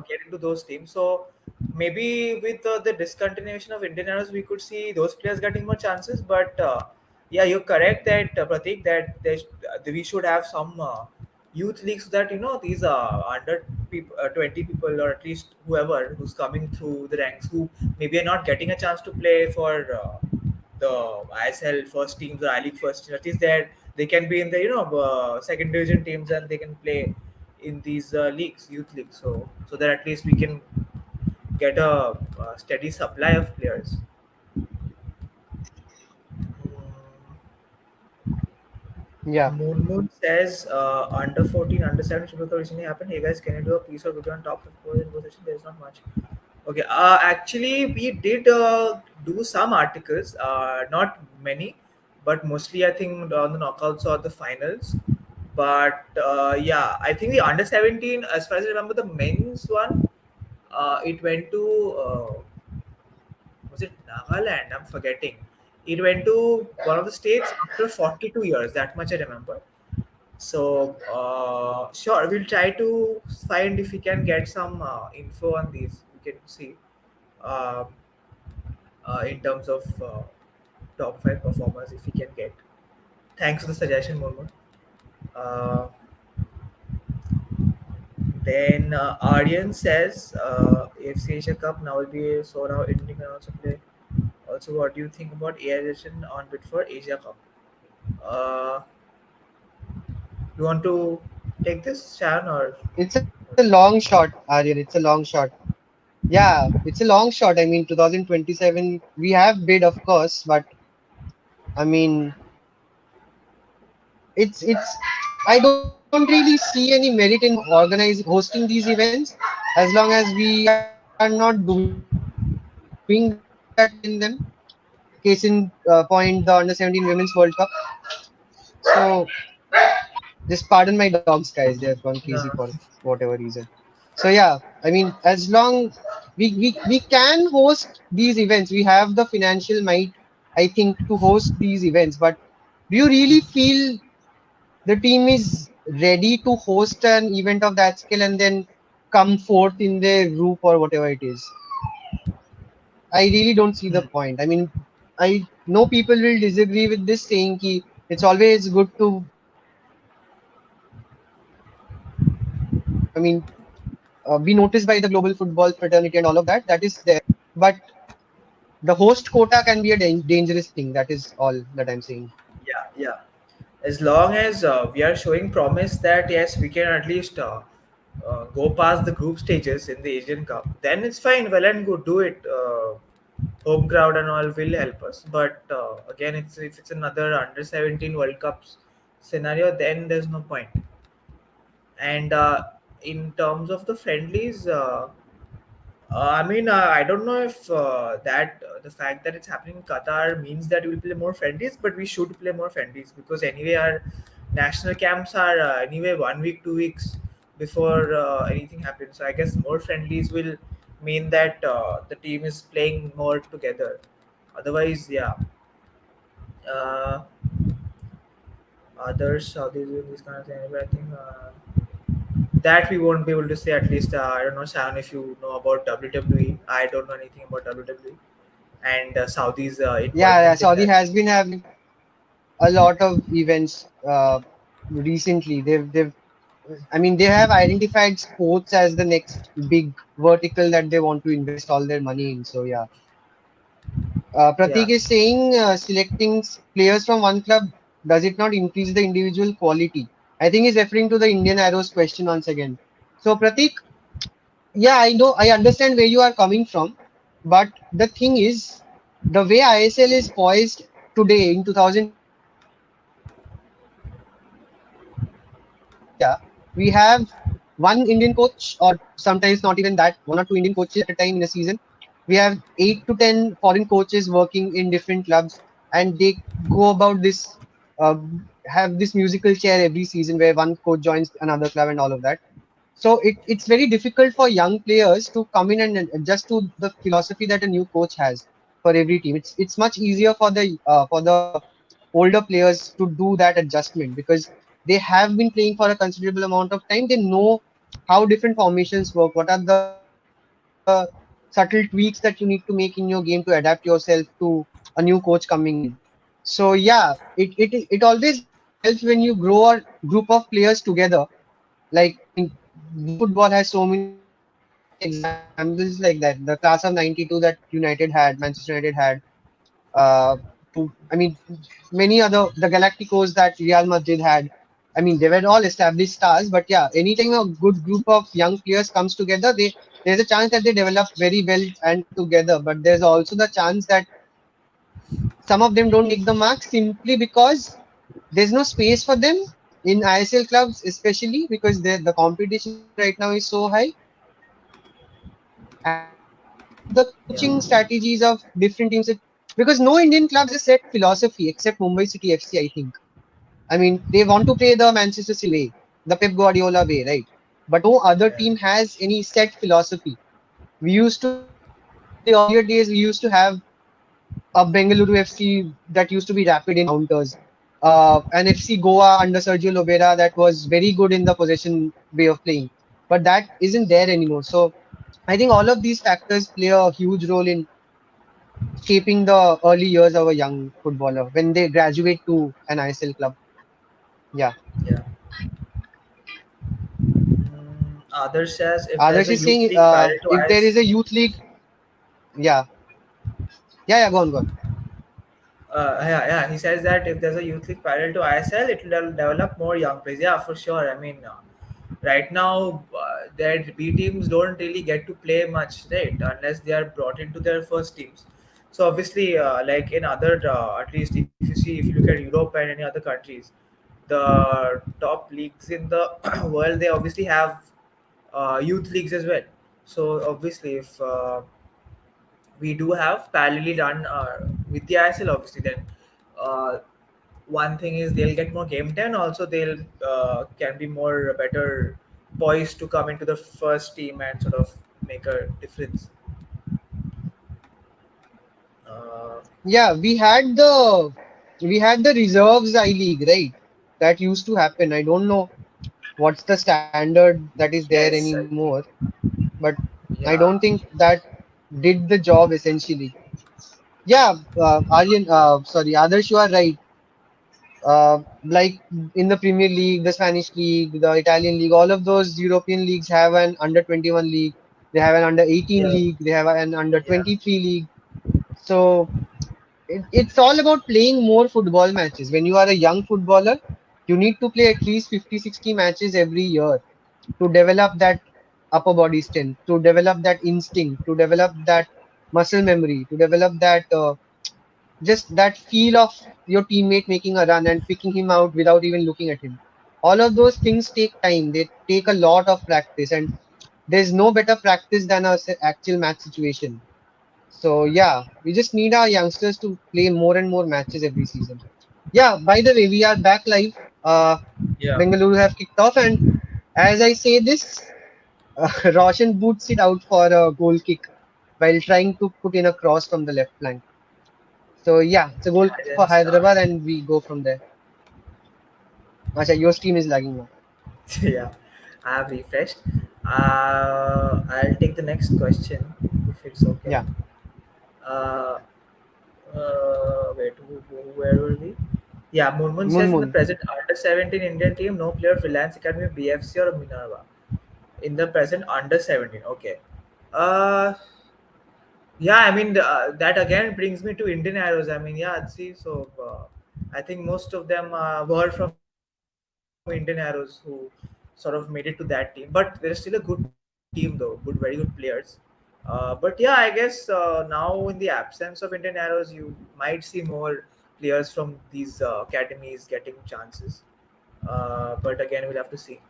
get into those teams. So maybe with the discontinuation of Indian Arrows, we could see those players getting more chances. But yeah, you're correct that Pratik that we should have some youth leagues so that these under 20 people or at least whoever who's coming through the ranks who maybe are not getting a chance to play for the ISL first teams or I League first teams. At least they can be in the second division teams and they can play in these leagues, youth leagues. So that at least we can get a steady supply of players. yeah. Moon says under 14, under 7 Super Cup recently happened. Hey guys, can you do a piece or video on top 4 in position? There's not much. Okay, actually, we did do some articles, not many, but mostly I think on the knockouts or the finals. But yeah, I think the under 17, as far as I remember, the men's one, it went to was it Nagaland? I'm forgetting. It went to one of the states after 42 years. That much I remember. So sure, we'll try to find if we can get some info on these. We can see uh, in terms of top five performers if we can get. Thanks for the suggestion, Momo. Uh, then Aryan says AFC Asia Cup now will be so now India can also play. Also, what do you think about aviation on bid for Asia Cup? Uh, you want to take this, Sharon, or It's a long shot, Aryan. It's a long shot. Yeah, it's a long shot. 2027, we have bid, of course, but I mean, it's I don't really see any merit in organizing hosting these events as long as we are not doing that well in them. Case in point, the Under 17 Women's World Cup. So just pardon my dogs, guys. They have gone crazy for No. whatever reason. So yeah, I mean, as long we can host these events, we have the financial might, I think, to host these events. But do you really feel the team is ready to host an event of that scale and then come fourth in their group or whatever it is? I really don't see the Hmm. point. I mean, I know people will disagree with this, saying ki it's always good to, I mean, be noticed by the global football fraternity and all of that. That is there, but the host quota can be a dangerous thing. That is all that I'm saying. Yeah, yeah. As long as we are showing promise that yes, we can at least go past the group stages in the Asian Cup, then it's fine. Well and good, do it. Home crowd and all will help us. But again, it's if it's another under 17 World Cups scenario, then there's no point. And in terms of the friendlies. I don't know if that the fact that it's happening in Qatar means that we'll play more friendlies, but we should play more friendlies because anyway, our national camps are anyway 1 week, 2 weeks before anything happens. So I guess more friendlies will mean that the team is playing more together. Otherwise, yeah, uh, others how they do this kind of thing. But I think that we won't be able to say. At least I don't know, Sharon, if you know about WWE. I don't know anything about WWE and Saudi's Yeah, involvement in Saudi that. has been having a lot of events recently. I mean, they have identified sports as the next big vertical that they want to invest all their money in. So yeah, Yeah, Pratik is saying selecting players from one club, does it not increase the individual quality? I think he's referring to the Indian Arrows question once again. So Pratik, yeah, I know, I understand where you are coming from, but the thing is, the way ISL is poised today in 2025 in India, we have one Indian coach, or sometimes not even that, one or two Indian coaches at a time in a season. We have 8 to 10 foreign coaches working in different clubs, and they go about this, uh, have this musical chair every season where one coach joins another club and all of that. So it's very difficult for young players to come in and adjust to the philosophy that a new coach has for every team. It's much easier for the older players to do that adjustment because they have been playing for a considerable amount of time. They know how different formations work. What are the subtle tweaks that you need to make in your game to adapt yourself to a new coach coming in. So yeah, it always helps when you grow a group of players together. Like, I mean, global football has so many examples like that. The class of '92 that United had, Manchester United had, uh, I mean, many other, the Galacticos that Real Madrid had. I mean, they were all established stars, but yeah, anytime a good group of young players comes together, there's a chance that they develop very well and together. But there's also the chance that some of them don't make the mark simply because there's no space for them in ISL clubs, especially because the competition right now is so high, and the coaching yeah, strategies of different teams. Because no Indian club has a set philosophy except Mumbai City FC, I think. I mean, they want to play the Manchester City way, the Pep Guardiola way, right? But no other yeah, team has any set philosophy. We used to have, in the earlier days, we used to have a Bengaluru FC that used to be rapid in counters. An FC Goa under Sergio Lobera that was very good in the possession way of playing. But that isn't there anymore. So I think all of these factors play a huge role in shaping the early years of a young footballer when they graduate to an ISL club. Yeah. yeah. Others says if there's Others a is youth saying league parallel to if there IS. is a youth league, yeah, yeah, go on, go on. Yeah. He says that if there's a youth league parallel to ISL, it will develop more young players. Yeah, for sure. I mean, right now, their B teams don't really get to play much, right? Unless they are brought into their first teams. So obviously, like in other, at least if you see, if you look at Europe and any other countries, the top leagues in the world, they obviously have youth leagues as well. So obviously, if we do have parallelly run with the ISL, obviously, then uh, one thing is they'll get more game time. Also, they'll can be more better poised to come into the first team and sort of make a difference. Uh, Yeah, we had the reserves I League, right? That used to happen. I don't know what's the standard that is there yes, I anymore, think. but I don't Yeah, think that did the job essentially. Yeah, Adarsh, you are right. Like in the Premier League, the Spanish League, the Italian League, all of those European leagues have an under 21 league. They have an under 18 yeah, league. They have an under yeah, 23 league. So it's all about playing more football matches. When you are a young footballer, you need to play at least 50, 60 matches every year to develop that upper body strength, to develop that instinct, to develop that muscle memory, to develop that just that feel of your teammate making a run and picking him out without even looking at him. All of those things take time. They take a lot of practice, and there's no better practice than a actual match situation. So yeah, we just need our youngsters to play more and more matches every season. Yeah, by the way, we are back live. yeah. Bengaluru have kicked off, and as I say this, Roshan boots it out for a goal kick while trying to put in a cross from the left flank. So yeah, it's a goal I for didn't start. Hyderabad, and we go from there. Acha, your team is lagging now. Yeah, I have refreshed. I'll take the next question if it's okay. Yeah, Uh, where were we? Yeah, Munmun says in the Munmun. present under 17 Indian team, no player freelance academy BFC or Minerva. In the present under 17, okay. Uh, yeah, I mean that again brings me to Indian Arrows. I mean, yeah, see, so I think most of them were from Indian Arrows who sort of made it to that team. But they're still a good team though, very good players. But yeah, I guess now in the absence of Indian Arrows, you might see more players from these academies getting chances. But again, we'll have to see.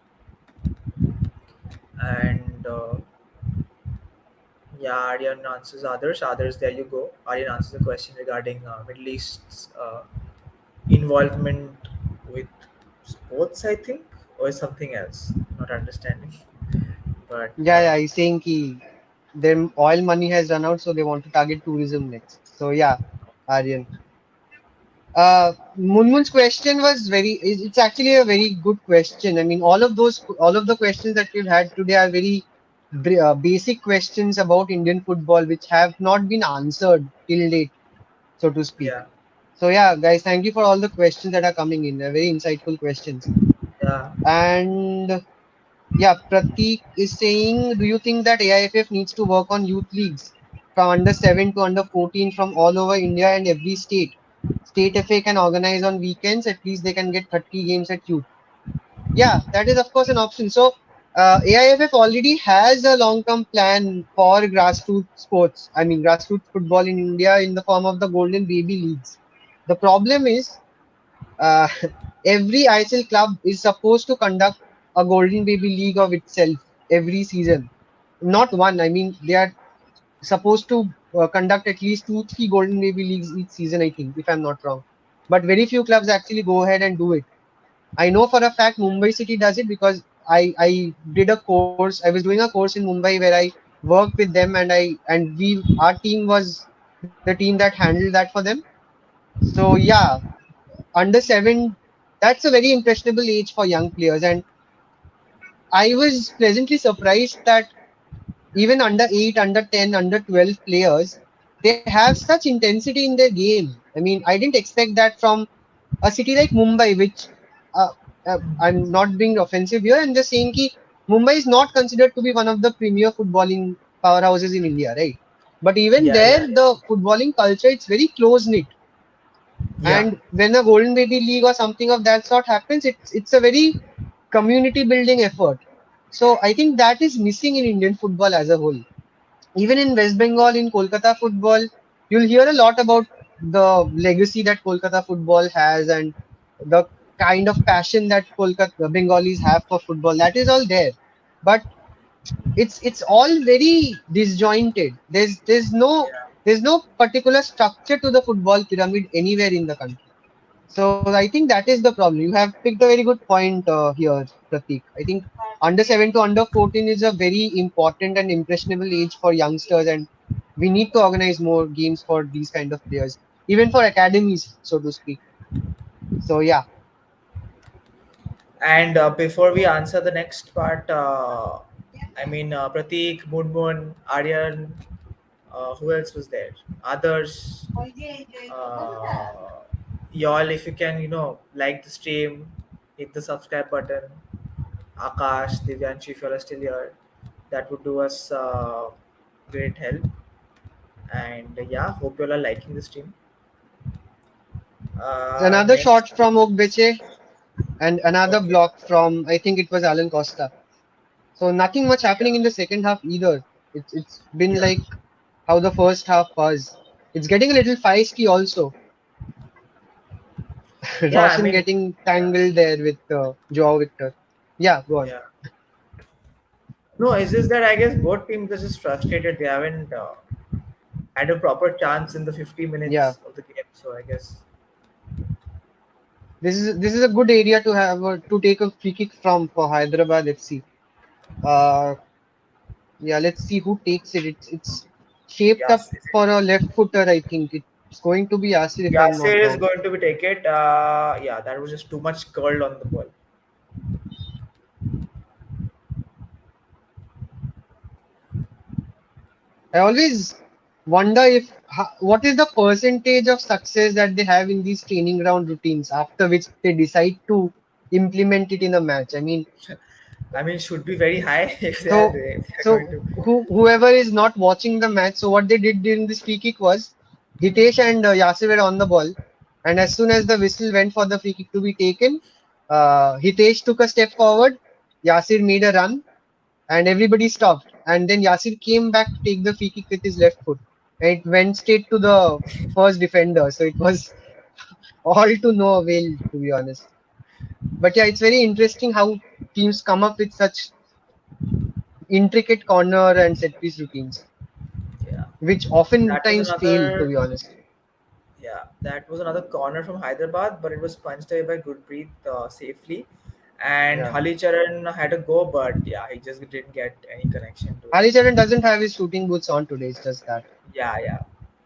And yeah, Aryan answers others. Others, there you go. Aryan answers a question regarding Middle East's involvement with sports, I think, or something else. Not understanding. But Yeah, he's saying ki their oil money has run out, so they want to target tourism next. So yeah, Aryan. Munmun's question was it's actually a very good question. I mean, all of the questions that we've had today are very basic questions about Indian football, which have not been answered till date, so to speak. yeah, So yeah, guys, thank you for all the questions that are coming in. They're very insightful questions. yeah, And yeah, Pratik is saying, do you think that AIFF needs to work on youth leagues from under 7 to under 14 from all over India and every state? State FA can organize on weekends, at least they can get 30 games at youth. Yeah, that is of course an option. So AIFF already has a long-term plan for grassroots sports. I mean, grassroots football in India in the form of the Golden Baby Leagues. The problem is uh, every ISL club is supposed to conduct a Golden Baby League of itself every season. Not one. I mean, they are supposed to conduct at least two, three Golden Baby Leagues each season, I think, if I'm not wrong. But very few clubs actually go ahead and do it. I know for a fact Mumbai City does it because I did a course. I was doing a course in Mumbai where I worked with them, and we our team was the team that handled that for them. So yeah, under seven, that's a very impressionable age for young players, and I was pleasantly surprised that even under 8, under 10, under 12 players, they have such intensity in their game. I mean, I didn't expect that from a city like Mumbai, which uh, I'm not being offensive here. I'm just saying that Mumbai is not considered to be one of the premier footballing powerhouses in India, right? But even yeah, there, yeah, yeah, the footballing culture, it's very close knit. yeah, And when a Golden Baby League or something of that sort happens, it's a very community building effort. So I think that is missing in Indian football as a whole. Even in West Bengal, in Kolkata football, you'll hear a lot about the legacy that Kolkata football has and the kind of passion that Kolkata Bengalis have for football. That is all there, but it's all very disjointed. Yeah. There's no particular structure to the football pyramid anywhere in the country. So I think that is the problem. You have picked a very good point here, Pratik. I think under 7 to under 14 is a very important and impressionable age for youngsters, and we need to organize more games for these kind of players, even for academies, so to speak. So yeah, And before we answer the next part, Pratik, Moonmoon, Aryan, who else was there? Others. Uh, y'all, if you can, like the stream, hit the subscribe button. Akash, Divyanshi, if you are still here, that would do us great help. And yeah, hope you all are liking the stream. another Next, shot from Ogbeche and another okay, block from I think it was Alan Costa. So nothing much happening yeah, in the second half either. It's been yeah, like how the first half was. It's getting a little feisty also. yeah. Roshan getting Yeah, tangled there with Joao Victor. Yeah, go on. yeah. No, it's just that I guess both teams are just frustrated. They haven't had a proper chance in the 50 Yeah, minutes of the game. So I guess, this is a good area to have to take a free kick from for Hyderabad FC. Uh, yeah, let's see who takes it. It's shaped yeah, up for a left footer. I think it's going to be Yasir if I'm not Yasir is wrong. going to be take it. Yeah, that was just too much curled on the ball. I always wonder if what is the percentage of success that they have in these training ground routines after which they decide to implement it in a match. I mean, Should be very high if so they are going so to. whoever is not watching the match, so what they did during this free kick was Hitesh and Yasir were on the ball, and as soon as the whistle went for the free kick to be taken, Hitesh took a step forward, Yasir made a run, and everybody stopped. And then Yasir came back to take the free kick with his left foot. And it went straight to the first defender. So it was all to no avail, to be honest. But yeah, it's very interesting how teams come up with such intricate corner and set piece routines, Yeah, which that was oftentimes fail, to another. be honest. Yeah, that was another corner from Hyderabad, but it was punched away by Gurpreet safely. And Yeah. Halicharan had a go, but yeah, he just didn't get any connection to it. Ali Charan doesn't have his shooting boots on today, it's just that. Yeah, yeah.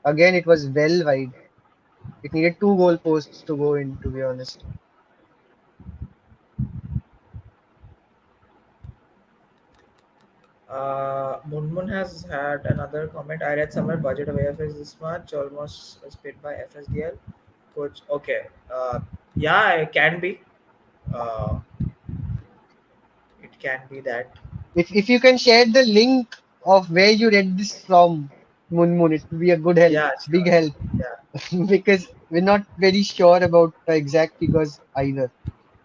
Again, it was well wide. It needed two goal posts to go in, to be honest. Munmun has had another comment. I read somewhere budget of AFS this much, almost as paid by FSDL. Coach, okay. Yeah, it can be. Uh, it can be that. If you can share the link of where you read this from, Moon, it will be a good help, Yeah, big sure. help, Yeah, because we're not very sure about the exact figures either.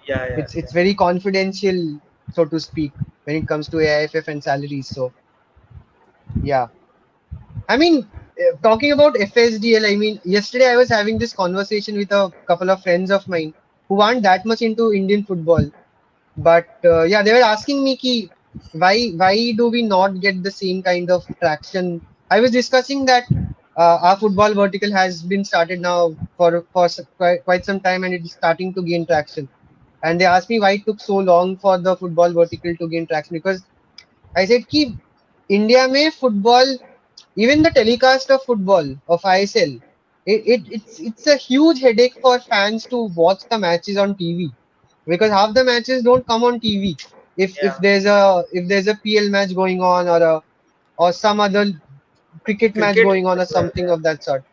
yeah, yeah, It's yeah. very confidential, so to speak, when it comes to AIFF and salaries. So yeah, I mean, talking about FSDL, I mean, yesterday I was having this conversation with a couple of friends of mine who aren't that much into Indian football. But yeah, they were asking me ki, why do we not get the same kind of traction? I was discussing that our football vertical has been started now quite some time and it is starting to gain traction. And they asked me why it took so long for the football vertical to gain traction because I said ki India में football, even the telecast of football of ISL, it's a huge headache for fans to watch the matches on TV because half the matches don't come on TV. If Yeah. there's a PL match going on or some other cricket match Cricket going on or as well. something Yeah. of that sort.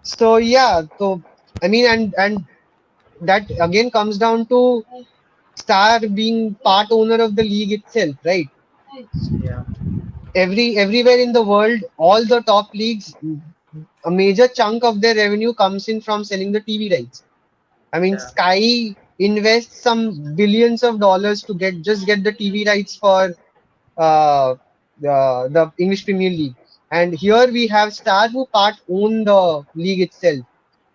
So yeah, so I mean and that again comes down to Star being part owner of the league itself, right? Yeah. Everywhere in the world, all the top leagues, a major chunk of their revenue comes in from selling the TV rights. I mean, Yeah. Sky invests some billions of dollars to get the TV rights for the English Premier League. And here we have Star who part own the league itself.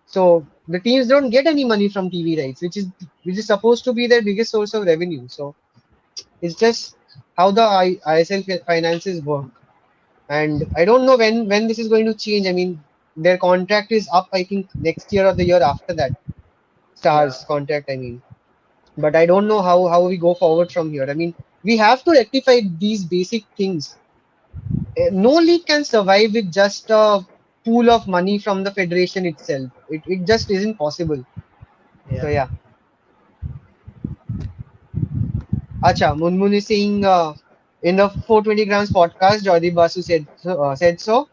So The teams don't get any money from TV rights, which is supposed to be their biggest source of revenue. So it's just how the ISL finances work. And I don't know when this is going to change. I mean, their contract is up, I think, next year or the year after that. Yeah, Stars contract, I mean. But I don't know how we go forward from here. I mean, we have to rectify these basic things. No league can survive with just a pool of money from the federation itself. It just isn't possible. So yeah, yeah. Acha, Munmun is saying in the 420 grams podcast, Joydeep Basu said so.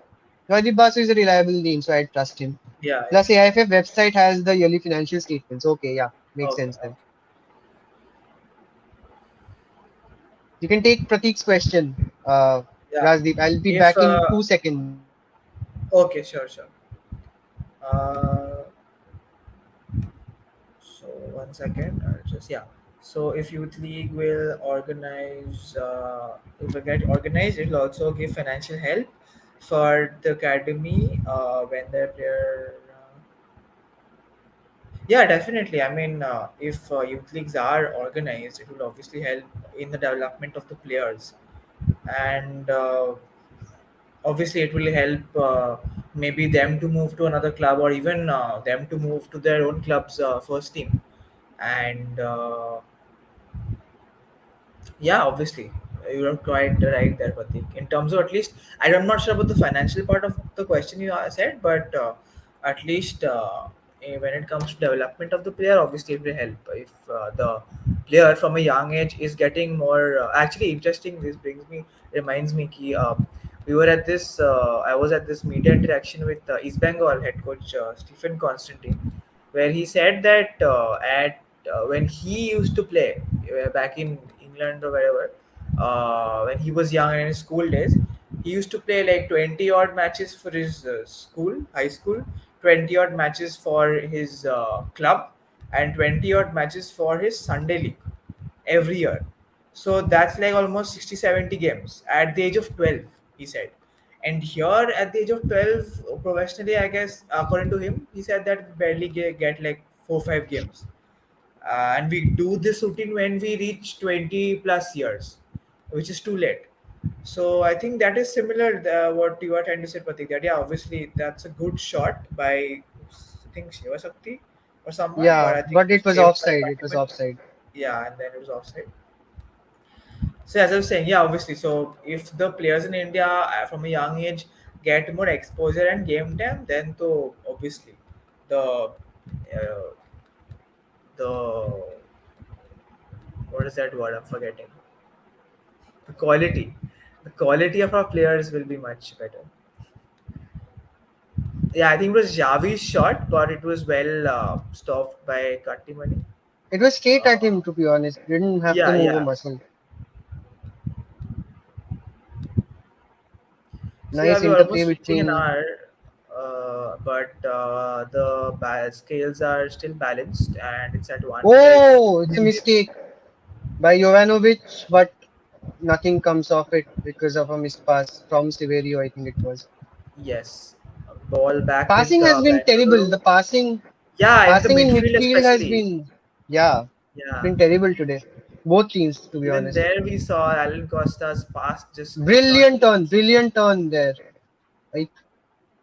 Joydeep Basu is a reliable name, so I trust him. yeah, yeah. Plus, AIFF website has the yearly financial statements. Okay, yeah, makes Okay, sense then. okay. You can take Pratik's question, Yeah. Rajdeep. I'll be If back in 2 seconds. okay, sure, sure. Uh, so 1 second, just yeah. So if youth league will organize, if it get organized, it will also give financial help for the academy when they're. Yeah, definitely. I mean, if youth leagues are organized, it will obviously help in the development of the players, and obviously it will help maybe them to move to another club, or even them to move to their own club's first team. And yeah, obviously, you're quite right there, Pratik. In terms of, at least, I'm not sure about the financial part of the question you said, but at least when it comes to development of the player, obviously it will help. If the player from a young age is getting more, actually interesting. This reminds me, we were at this. I was at this media interaction with East Bengal head coach Stephen Constantine, where he said that at when he used to play back in England or wherever, when he was young in his school days, he used to play like 20 odd matches for his high school, 20 odd matches for his club, and 20 odd matches for his Sunday league every year. So that's like almost 60, 70 games at the age of 12, he said. And here at the age of 12, professionally, I guess, according to him, he said that we barely get like 4 5 games. And we do this routine when we reach 20 plus years, which is too late. So I think that is similar what you are trying to say, Pratik. That yeah, obviously that's a good shot by I think Shiva Shakti or someone, but Yeah, I think but it was it was saved by offside. It was Patiman. offside. Yeah, and then it was offside. So as I was saying, yeah, obviously. So if the players in India from a young age get more exposure and game time, then to obviously the what is that word? I'm forgetting. The quality, the quality of our players will be much better. Yeah, I think it was Javi's shot, but it was well stopped by Kattimani. It was straight at Uh, him, to be honest. Didn't have to yeah, move a yeah. muscle. So yeah, Nice we were interplay almost reaching an between. hour, but the scales are still balanced, and it's at one. If Oh, it's a mistake by Jovanovic, but nothing comes of it because of a missed pass from Severio, I think it was. yes, ball back with Passing has been terrible. Bengaluru. The passing Yeah, in the passing in midfield midfield has especially. been, yeah, it's Yeah, been terrible today. Both teams, to be even honest. there we saw Alan Costa's pass just did not reach. Brilliant turn there. I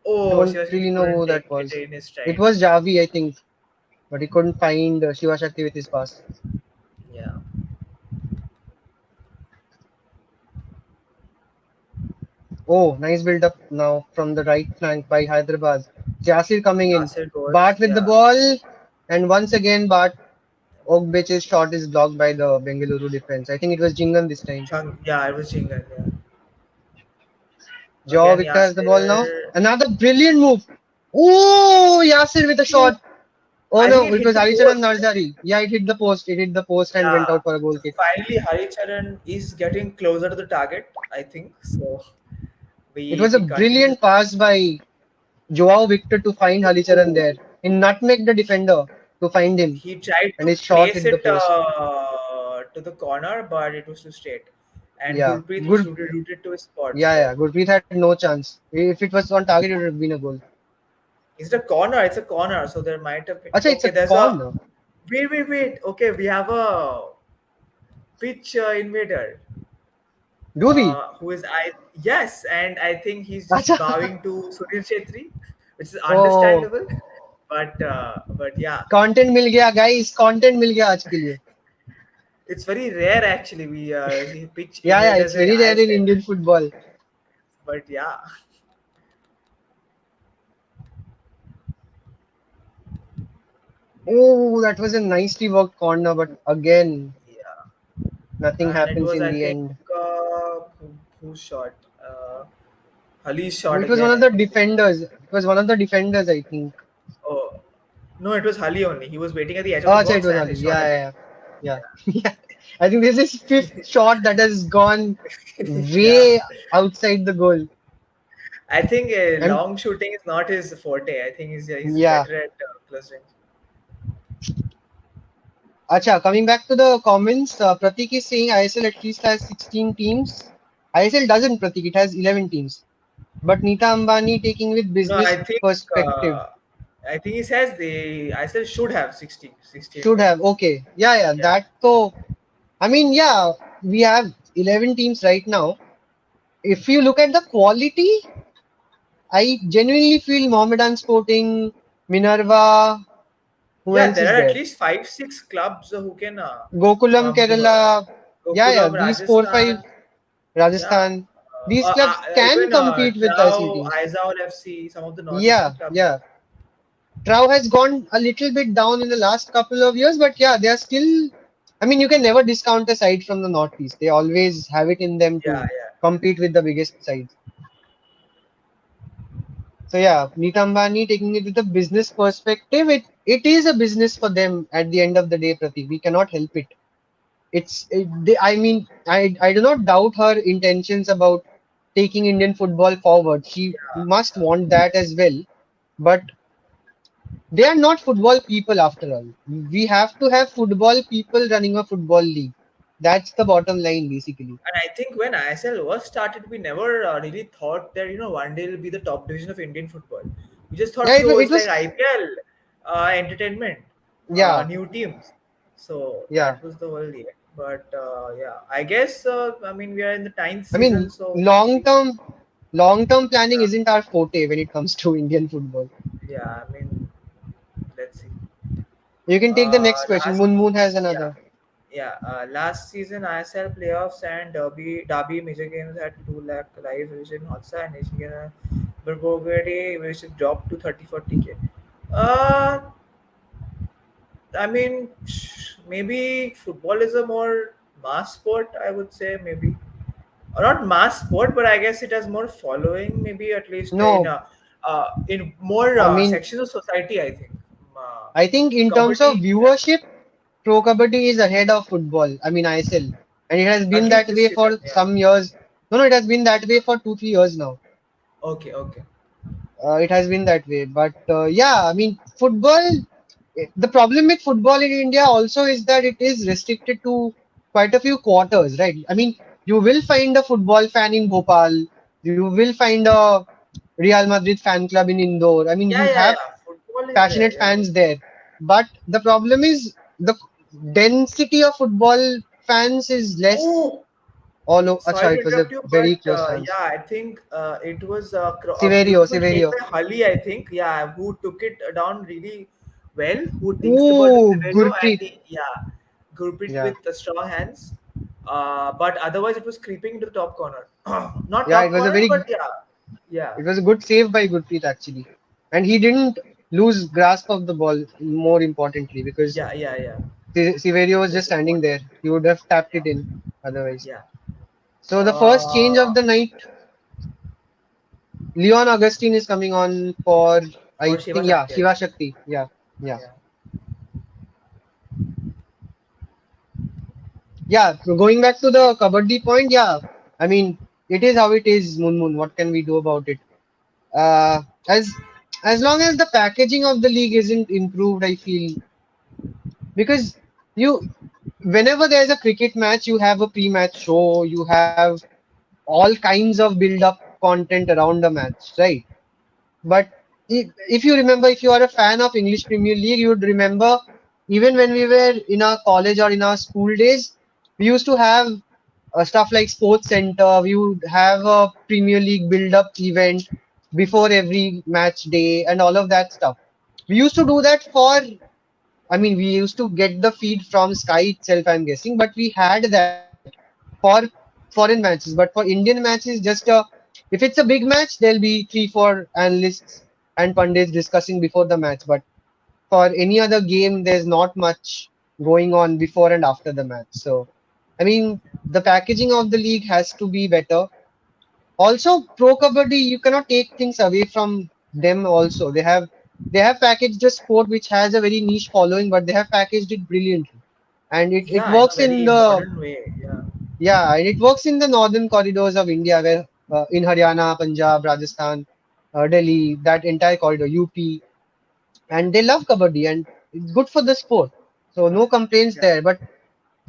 Oh, don't Shivashakti really know couldn't who that take it was. in his It stride. was Javi, I think, but he couldn't find Shiva Shakti with his pass. Yeah. Oh, nice build up now from the right flank by Hyderabad. Jasir coming in. Nasir goes, Bart with the yeah. ball, and once again, Bart Ogbeche's shot is blocked by the Bengaluru defense. I think it was Jingan this time. Yeah, it was Chingan, yeah. Joe Again, Victor has the ball now. Yasir. Another brilliant move. Oh, Yasir with a Oh, shot. Oh I think no, it it hit was the Haricharan post. Narzari. Yeah, it hit the post. It hit the post and went Yeah. out for a goal So kick. finally, Haricharan is getting closer to the target, I think. So It we, was if a he continues, brilliant pass by Joao Victor to find Haricharan oh, there. He nutmegged the defender to find him, he tried and to his shot place hit the it post. to the corner, but it was too straight. And Yeah, Gurpreet was good. rooted to his spot. Yeah, So yeah. Gurpreet had no chance. If it was on target, it would have been a goal. Is it a corner? It's a corner, so there might have been. Acha, it's Okay, a there's a. corner. Wait. Okay, we have a pitch invader. Do we? Who is I? Yes, and I think he's just Acha. bowing to Sunil Chetri, which is Oh, understandable. But yeah, content मिल गया guys, content मिल गया आज के लिए. it's very rare actually. We see pitch Yeah, invaders it's in very rare in ISL, Indian football. but yeah, Oh, that was a nicely worked corner, but again, yeah, nothing and it happens was in I the think end. who shot? Ali Oh, shot it was again. one of I the think. defenders. It was one of the defenders, I think. Oh no, it was Ali only. He was waiting at the edge of Oh, the acha, it box was and he Ali. shot again. Yeah, yeah, yeah. Yeah. I think this is fifth shot that has gone Yeah, way outside the goal. I think And long shooting is not his forte. I think he's yeah, better at close range. acha, coming back to the comments, Pratik is saying ISL at least has 16 teams. ISL doesn't, Pratik, it has 11 teams. But Nita Ambani taking with No, business perspective. I think he says the ISL should have 16 Should have. teams. Okay. Yeah. Yeah, That so I mean, yeah, we have 11 teams right now. If you look at the quality, I genuinely feel Mohammedan Sporting, Minerva, who yeah. else There is are at there? least 5 6 clubs who can Gokulam, come to Kerala. Yeah. Gokulam, These four, five, Rajasthan. Yeah, Rajasthan. These clubs can even compete with ISL Trau, teams. Aizawl FC, some of the northeastern Yeah. clubs. Yeah. Trau has gone a little bit down in the last couple of years, but yeah, they are still. I mean, you can never discount a side from the Northeast. They always have it in them Yeah, to yeah. compete with the biggest sides. So yeah, Neeta Ambani taking it with a business perspective, it is a business for them at the end of the day, Pratik. We cannot help it. I mean, I do not doubt her intentions about taking Indian football forward. She Yeah, must yeah. want that as well. But they are not football people after all. We have to have football people running a football league. That's the bottom line, basically. And I think when ISL was started, we never really thought that one day it'll be the top division of Indian football. We just thought, Yeah, oh, it it's like was, IPL, entertainment, yeah, new teams. So yeah. that was the whole idea. But yeah, I guess I mean we are in the 10th I mean, season, so long maybe term, long term planning yeah, isn't our forte when it comes to Indian football. yeah. I mean, let's see. You can take the next question. Last Moon Moon has yeah. another. Yeah, last season ISL playoffs and Derby major games had 2 lakh live vision Hotstar and Michigan Burgogrady which dropped to 30 40K. Uh, I mean, maybe football is a more mass sport, I would say, maybe. Or not mass sport, but I guess it has more following, maybe at least No, in more I mean, sections of society, I think. Uh, I think in terms of Kabaddi, viewership, Pro Kabaddi is ahead of football. I mean, ISL. And it has been at least that this way season, for yeah. some years. No, it has been that way for 2, 3 years now. Okay. It has been that way. But yeah, I mean, football, the problem with football in India also is that it is restricted to quite a few quarters, right? I mean, you will find a football fan in Bhopal, you will find a Real Madrid fan club in Indore. I mean, you have Yeah. Football is there. passionate Yeah. fans there. But the problem is the density of football fans is less Oh, all over. sorry Acha, to it was a interrupt you, very but close chance. yeah, I think it was a Severio, beautiful take Severio. by Hali. I think, yeah, who took it down really well. Who dinks the ball to Ooh, Severio and Gurpreet. Gurpreet Yeah. with the strong hands. But otherwise, it was creeping into the top corner. Not Yeah, top corner, but yeah, it was a good save by Gurpreet actually. And he didn't lose grasp of the ball, more importantly, because yeah. Severio was just That's the standing point. there. He would have tapped Yeah, it in otherwise. yeah. So the first change of Uh, the night, Leon Augustine is coming on for, I for Shiva think, yeah, Shakti, I Shiva think. Shakti. Yeah, yeah. Yeah. Yeah, so going back to the Kabaddi point, yeah, I mean, it is how it is, Moon Moon. What can we do about it? Uh, as as long as the packaging of the league isn't improved, I feel because you whenever there's a cricket match, you have a pre-match show, you have all kinds of build-up content around the match, right? But if you remember, if you are a fan of English Premier League, you would remember even when we were in our college or in our school days, we used to have stuff like Sports Center. We would have a Premier League build-up event before every match day and all of that stuff. We used to do that for, I mean, we used to get the feed from Sky itself, I'm guessing, but we had that for foreign matches. But for Indian matches, if it's a big match, there'll be three, four analysts and pundits discussing before the match. But for any other game, there's not much going on before and after the match. So, I mean, the packaging of the league has to be better. Also, Pro Kabaddi, you cannot take things away from them. Also, they have packaged a sport which has a very niche following, but they have packaged it brilliantly, and it Yeah, in a works in very the modern way. Yeah, yeah, and it works in the northern corridors of India, where in Haryana, Punjab, Rajasthan, Delhi, that entire corridor, UP, and they love kabaddi, and it's good for the sport. So no complaints yeah, there. But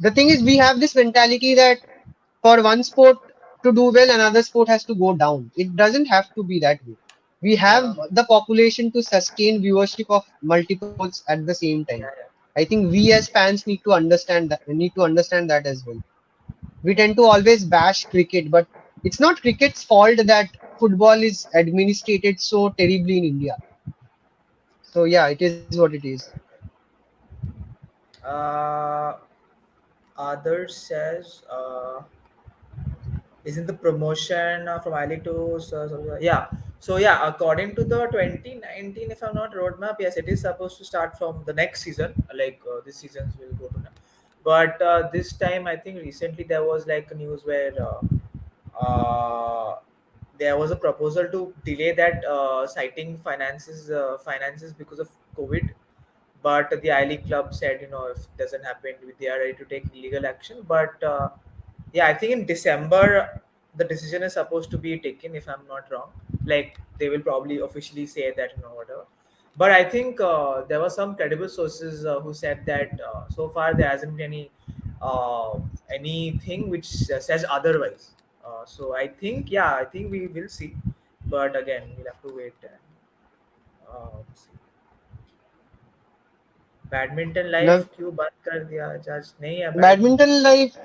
the thing is, we have this mentality that for one sport to do well, another sport has to go down. It doesn't have to be that way. We have yeah, the population to sustain viewership of multiple sports at the same time. yeah, yeah. I think we as fans need to understand that as well. We tend to always bash cricket, but it's not cricket's fault that football is administrated so terribly in India. So yeah, it is what it is. Uh, Others says, isn't the promotion from I League to yeah. So yeah, according to the 2019, if I'm not roadmap, yes, it is supposed to start from the next season. Like this seasons will go to now. But this time, I think recently there was like a news where there was a proposal to delay that, citing finances because of COVID. But the I League club said, if it doesn't happen, they are ready to take legal action. But yeah, I think in December the decision is supposed to be taken, if I'm not wrong. Like they will probably officially say that, whatever. But I think there were some credible sources who said that so far there hasn't been uh, anything which says otherwise. So I think, yeah, I think we will see. But again, we'll have to wait and see. Badminton live Now, क्यों बंद कर दिया जज नहीं है badminton badminton life,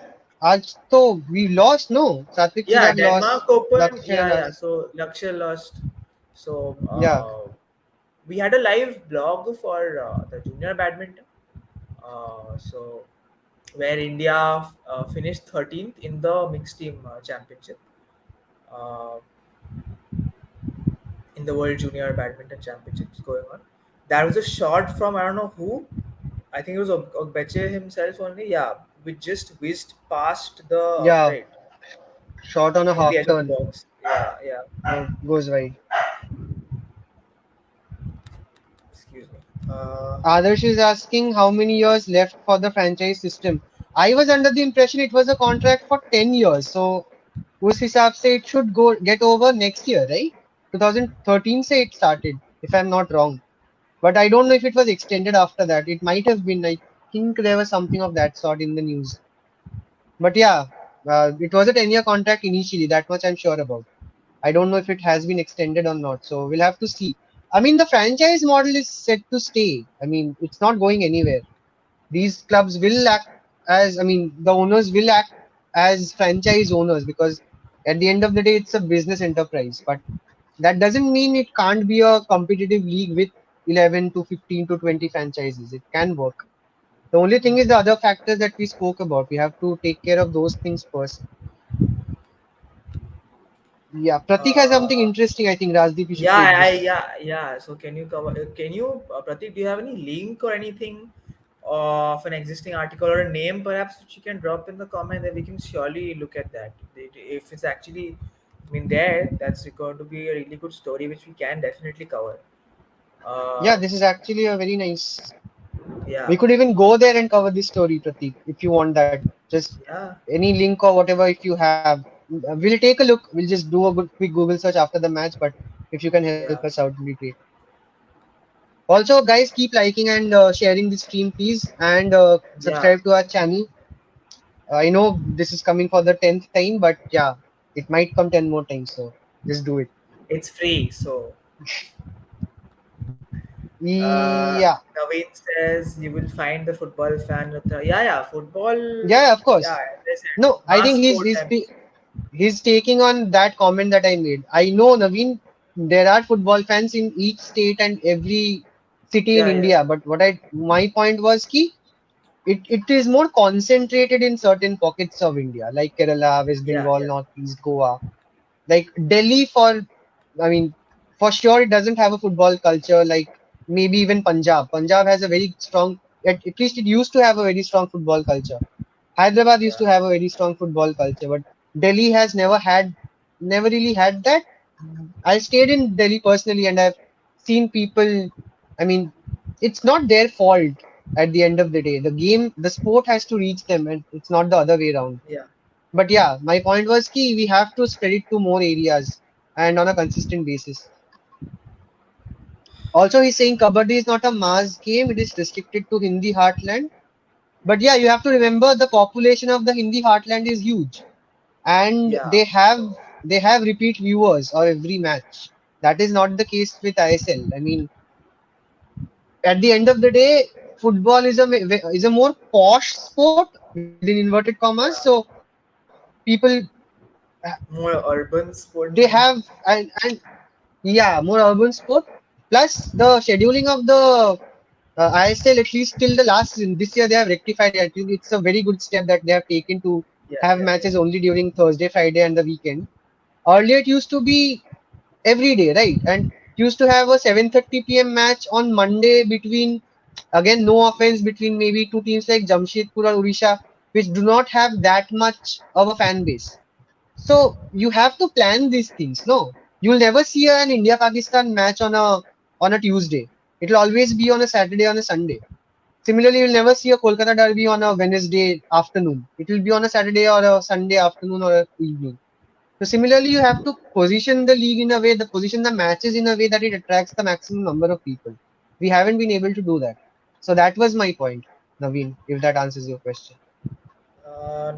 आज तो we lost, no? Satvik yeah Chirag lost, Denmark Open Lakshya yeah lost. so Lakshya lost so Yeah, we had a live blog for the junior badminton so where India finished 13th in the mixed team championship uh, in the World Junior Badminton Championships going on. That was a shot from I don't know who. I think it was Ogbeche himself only. Yeah, we just whizzed past the yeah, upright shot on a from the half edge of the turn, box. Yeah, yeah. goes wide. Excuse me. Adarsh is asking how many years left for the franchise system. I was under the impression it was a contract for 10 years. So, उस हिसाब से it should go get over next year, right? 2013 say it started, if I'm not wrong. But I don't know if it was extended after that. It might have been. I think there was something of that sort in the news. But yeah, it was a 10-year contract initially. That much I'm sure about. I don't know if it has been extended or not. So we'll have to see. I mean, the franchise model is set to stay. I mean, it's not going anywhere. These clubs will act as, I mean, the owners will act as franchise owners because at the end of the day, it's a business enterprise. But that doesn't mean it can't be a competitive league with 11 to 15 to 20 franchises. It can work. The only thing is the other factors that we spoke about. We have to take care of those things first. Yeah, Pratik has something uh, interesting. I think Rajdeep, you should yeah, take this. yeah. So can you cover? Can you, Pratik? Do you have any link or anything of an existing article or a name, perhaps, which you can drop in the comment? That we can surely look at that. If it's actually, I mean, that's going to be a really good story, which we can definitely cover. Yeah, Uh, this is actually a very nice. We yeah, could even go there and cover this story, Pratik, if you want that. Just yeah, any link or whatever if you have. We'll take a look. We'll just do a good quick Google search after the match. But if you can help us yeah, out, it'll be great. Also, guys, keep liking and sharing the stream, please, and yeah. subscribe to our channel. I know this is coming for the 10th time, but yeah, it might come 10 more times. So just do it. It's free, so Uh, Yeah, Naveen says you will find the football fan with yeah, yeah, football. yeah, of Yeah, course. as I said, No, I mass think sport and he's taking on that comment that I made. I know, Naveen, there are football fans in each state and every city in yeah, yeah, India. But my point was ki it is more concentrated in certain pockets of India, like Kerala, West yeah, Bengal, yeah, Northeast, Goa. Like Delhi, I mean, for sure, it doesn't have a football culture like maybe even Punjab. Punjab has a very strong, at least it used to have a very strong football culture. Hyderabad used yeah, to have a very strong football culture, but Delhi has never really had that. I stayed in Delhi personally, and I've seen people. I mean, it's not their fault at the end of the day. The sport has to reach them, and it's not the other way around. yeah, But yeah, my point was key. We have to spread it to more areas and on a consistent basis. Also, he's saying Kabaddi is not a mass game; it is restricted to Hindi heartland. But yeah, you have to remember the population of the Hindi heartland is huge, and yeah. So they have repeat viewers or every match. That is not the case with ISL. I mean, at the end of the day, football is a more posh sport within inverted commas. yeah, So people more urban sport they maybe. have and yeah, more urban sport. Plus the scheduling of the ISL at least till the last season. This year they have rectified it. I think it's a very good step that they have taken to Yeah, have yeah, yeah, matches only during Thursday, Friday, and the weekend. Earlier it used to be every day, right? And used to have a 7:30 p.m. match on Monday between, again, no offense, between maybe two teams like Jamshedpur or Odisha, which do not have that much of a fan base. So you have to plan these things. No, you'll never see an India Pakistan match on a Tuesday. It'll always be on a Saturday, on a Sunday. Similarly, you'll never see a Kolkata derby on a Wednesday afternoon. It will be on a Saturday or a Sunday afternoon or a evening. So similarly, you have to position the league in a way, position the matches in a way that it attracts the maximum number of people. We haven't been able to do that. So that was my point, Naveen, if that answers your question.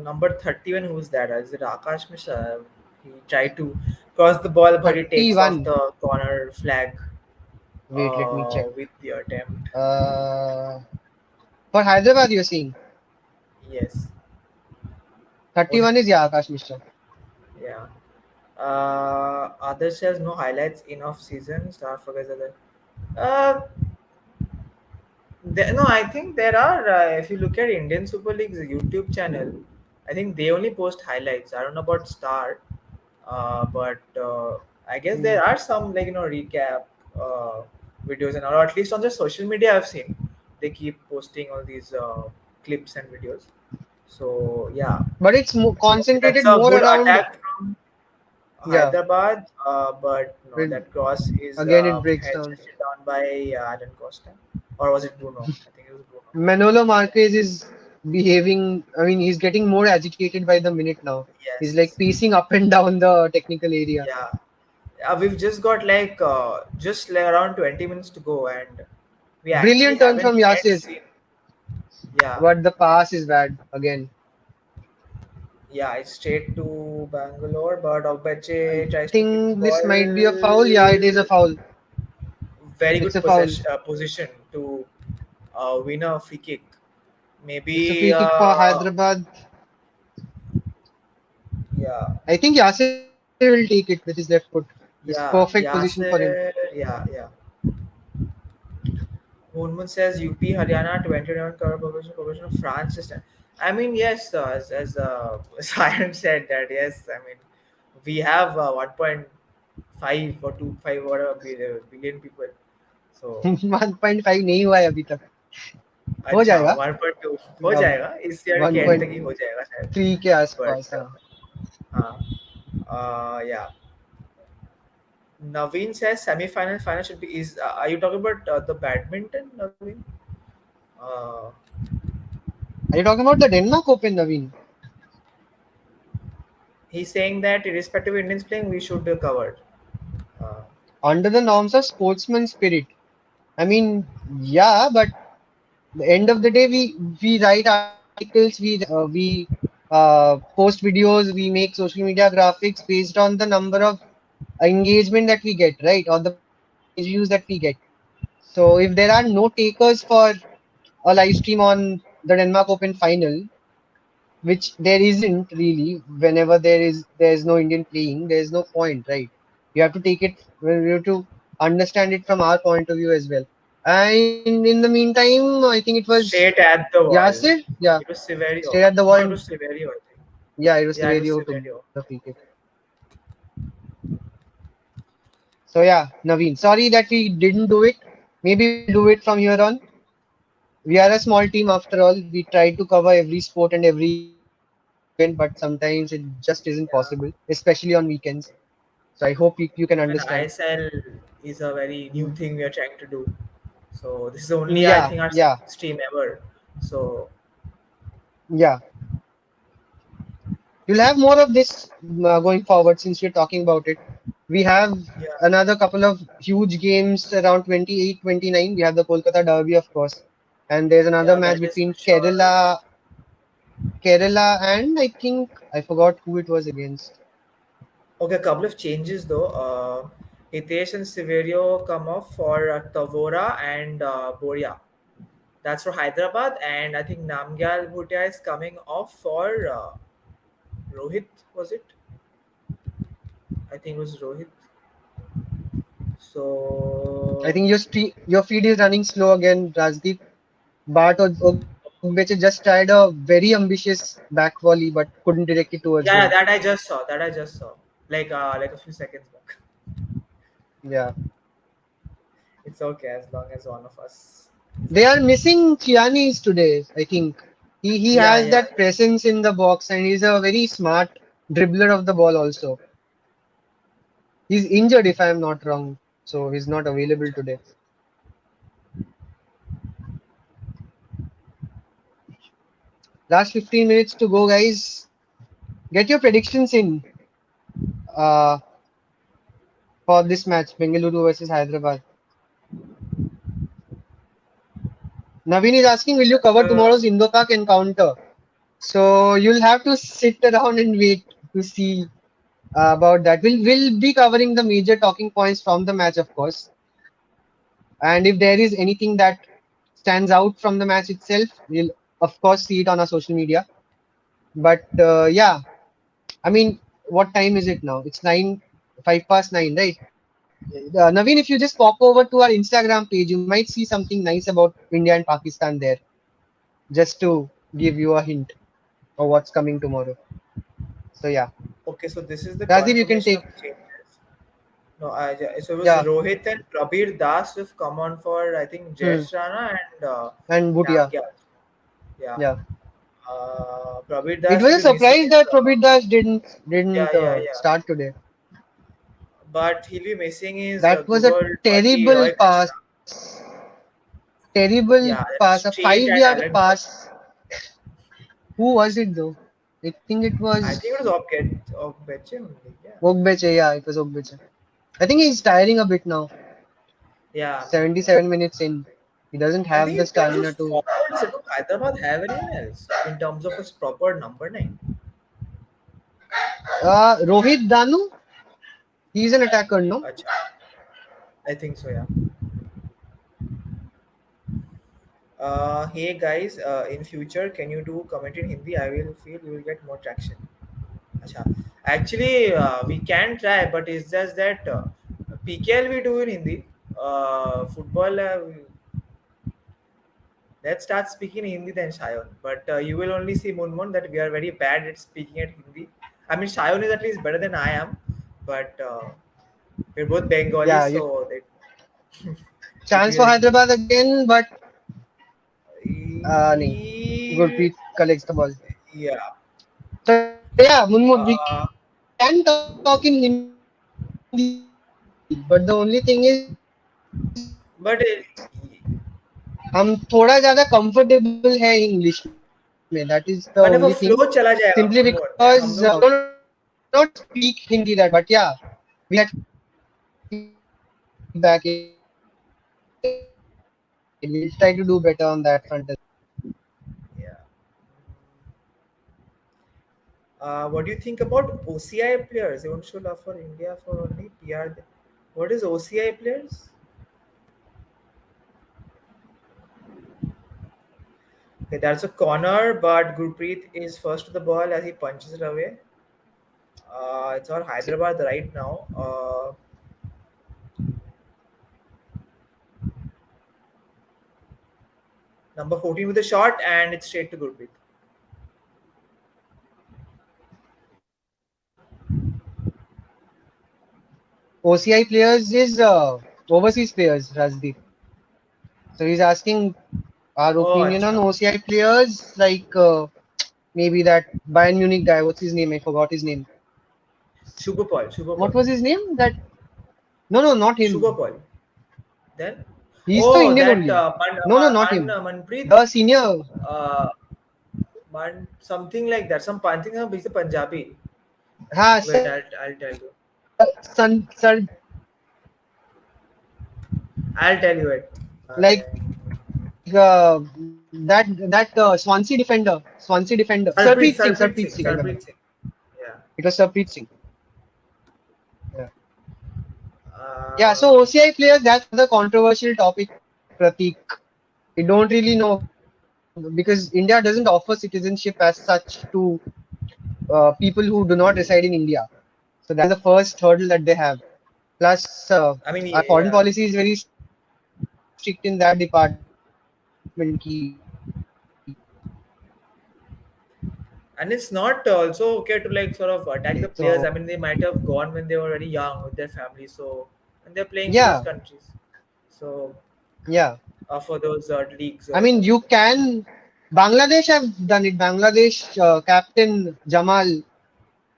Number 31, who's that? Is it Akash Mishra? He tried to cross the ball, but he takes off 31. the corner flag Wait, let me check. with the attempt. Uh, for Hyderabad, you're saying Yes. Was it? 31 is yeah, Akash Mishra. Yeah. Others says no highlights in off season. Star focus other. Uh, no, I think there are. If you look at Indian Super League's YouTube channel, I think they only post highlights. I don't know about Star, but I guess Hmm. there are some like recap uh, videos and all, or at least on the social media I've seen they keep posting all these clips and videos. So yeah, But it's okay, that's concentrated a more good around, attack from yeah, Hyderabad, but no, when that cross is again it breaks down. headed down by Alan Costa, or was it Bruno? I think it was Bruno. Manolo Marquez is behaving, I mean, he's getting more agitated by the minute now. He's like Yes, pacing up and down the technical area. yeah. We've just got like just like around 20 minutes to go, and we actually Brilliant turn haven't from yet Yasir, seen. Yeah, but the pass is bad again. yeah, it's straight to Bangalore, but I Ogbeche tries to keep the think this might be a foul. Yeah, it is a ball. foul. Very It's good a foul. position to win a free kick. It's a Maybe, free kick for Hyderabad. yeah, I think Yasir will take it with his left foot. It's perfect yeah, position for him. Yasser, yeah, yeah. Moonmoon says UP, Haryana, 29 crore population of France system. I mean, yes, as Siren said that, yes, I mean, we have 1.5 or 2.5 whatever billion people. So, 1.5 नहीं हुआ है अभी तक. हो अच्छा जाएगा 1.2 हो अब जाएगा इस ईयर के एंड तक ही हो जाएगा शायद 1.3 के आसपास. बट हाँ. हाँ या Naveen says semi-final final should be is are you talking about the badminton Naveen? Uh, Are you talking about the Denmark Open, Naveen? he's saying that irrespective of Indians playing, we should cover. Uh, Under the norms of sportsman spirit. I mean, yeah, but the end of the day, we write articles, we post videos, we make social media graphics based on the number of engagement that we get, right, or the percentage page views that we get. So if there are no takers for a live stream on the Denmark Open final, which there isn't really, whenever there's no Indian playing, there's no point, right? You have to take it, we have to understand it from our point of view as well. And in the meantime, I think it was Straight at the wall. Yasir, yeah, It was stayed Severio. at the No, wall. it was Severio, I think. Yeah, it was Yeah, it was Severio who took Severio. the free kick. So yeah, Naveen, sorry that we didn't do it. Maybe we'll do it from here on. We are a small team after all. We try to cover every sport and every event, but sometimes it just isn't possible, Yeah. especially on weekends. So I hope you can Even understand. ISL is a very Mm. new thing we are trying to do. So this is only, I Yeah, think, our yeah, second stream ever. So yeah. You'll have more of this going forward since we're talking about it. We have yeah, another couple of huge games around 28, 29. We have the Kolkata Derby, of course. And there's another yeah, match that is for between sure. Kerala, and I think I forgot who it was against. Okay, a couple of changes though. Hitesh and Severio come off for Tavora and Boria. That's for Hyderabad, and I think Namgyal Bhutia is coming off for Rohit. Was it? I think it was Rohit. I So think your feed is running slow again, Rajdeep. Bart Ogbeche just tried a very ambitious back volley but couldn't direct it towards goal. yeah, yeah, that I just saw. That I just saw. Like a few seconds back. Yeah. It's okay as long as one of us is They are happy. missing Chianis today, I think. He Yeah, has yeah, that presence in the box and he's a very smart dribbler of the ball also. He's injured if I'm not wrong, so he's not available today. Last 15 minutes to go, guys. Get your predictions in uh, for this match, Bengaluru versus Hyderabad. Naveen is asking, will you yeah. cover tomorrow's Indo-Pak encounter? So you'll have to sit around and wait to see about that. We'll be covering the major talking points from the match, of course. And if there is anything that stands out from the match itself, we'll of course see it on our social media. But yeah, I mean, what time is it now? It's 5 past 9, right? Naveen, if you just pop over to our Instagram page, you might see something nice about India and Pakistan there, just to give you a hint of what's coming tomorrow. So yeah, Okay, so this is the Rajiv, you can confirmation take. of changes. No, so it was Yeah, Rohit and Prabir Das have come on for I think hmm. Jayesh Rana and And Bhutia. Namgyal. Yeah. Yeah, Prabir it Das was a will be missing. surprise that Prabir Das didn't Yeah, yeah, yeah. start today. But he'll be missing his That was a good old buddy terrible Roy Krishna. pass, terrible Yeah, pass, a straight 5 yard at Alan pass. Cross. Who was it though? I think it I think it was was Okbeche only. Yeah. Ogbeche. Yeah, it was Ogbeche. I think he's tiring a bit now. Yeah. 77 minutes in. He doesn't I have think the in terms of stamina to. forwards, do Hyderabad have anyone else in terms of a proper number nine? Rohit Danu, he's an attacker, no? Acha. I think so, yeah. Hey guys, in future, can you do comment in Hindi? I will feel we will get more traction. Acha. Actually, we can try, but it's just that PKL we do in Hindi. Football, let's start speaking Hindi then Shayon. But you will only see Munmun that we are very bad at speaking at Hindi. I mean, Shayon is at least better than I am, but we're both Bengali, Yeah, you, so that it chance for will. Hyderabad again, but nahi. E- Gurpreet collects the ball. yeah. So yeah, Munmud, we can talk in Uh, Hindi, but the only thing is but हम थोड़ा ज्यादा comfortable है English में. That is the only thing. but if a flow Simply चला जाएगा because Munmun, हम we लोग don't speak Hindi that much, but yeah, we had feedback if it gets bad. We'll try to do better on that front as well. yeah. What do you think about OCI players? They won't show love for India for only PR. What is OCI players? Okay, that's a corner, but Gurpreet is first to the ball as he punches it away. It's all Hyderabad right now. Number 14 with a shot, and it's straight to Gurpreet. OCI players is overseas players, Rajdeep. So he's asking our Oh, opinion on acha. OCI players, like maybe that Bayern Munich guy. What's his name? I forgot his name. Super Paul, Super What Paul, was his name? That no, no, not Super him. Paul. Then, He's so oh, Indian that only. No, no, not him. Manpreet, The senior uh, something like that. Some I think he's a Punjabi. ha Wait, sir, I'll tell you. sir, I'll tell you it. like that Swansea defender, Sarpreet Singh. I remember. Sarpreet Singh. Yeah. It was Sarpreet Singh. Yeah. Yeah. Uh, So OCI players, that's another controversial topic, Pratik. We don't really know because India doesn't offer citizenship as such to people who do not reside in India. So that is the first hurdle that they have. Plus, I mean, our foreign yeah. policy is very strict in that department. And it's not also okay to like sort of attack the So players. I mean, they might have gone when they were very young with their family, so and they're playing for those yeah, countries. So yeah. for those leagues I or mean, whatever. you can. Bangladesh have done it. Bangladesh captain Jamal,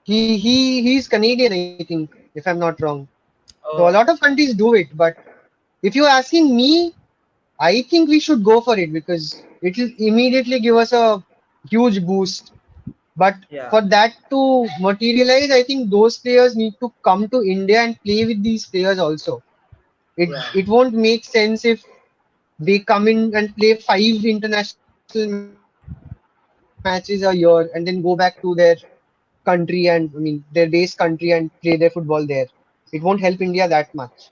he's Canadian, I think, if I'm not wrong. So a lot Oh, of countries do it, but if you're asking me, I think we should go for it because it will immediately give us a huge boost. But yeah, for that to materialize, I think those players need to come to India and play with these players also. yeah, It won't make sense if they come in and play 5 international matches a year and then go back to their country and I mean their base country and play their football there. It won't help India that much.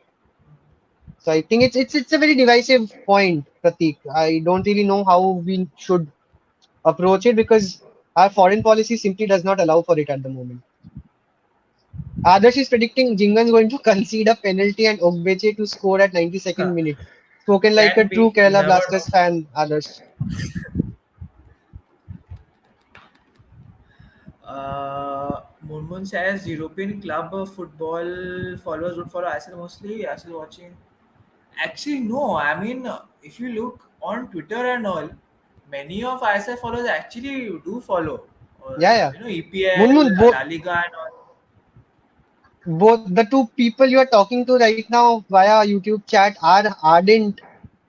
So I think it's a very divisive point, Pratik. I don't really know how we should approach it because our foreign policy simply does not allow for it at the moment. Adarsh is predicting Jingan's going to concede a penalty and Ogbeche to score at 92nd minute. Spoken like a can true be. You Kerala never Blasters know. fan, Adarsh. Munmun says European club of football followers would follow ISL mostly. ISL watching. Actually, no. I mean, if you look on Twitter and all, many of ISL followers actually do follow, or Yeah, yeah. EPL, Munmun, La Liga, and all. both the two people you are talking to right now via YouTube chat are ardent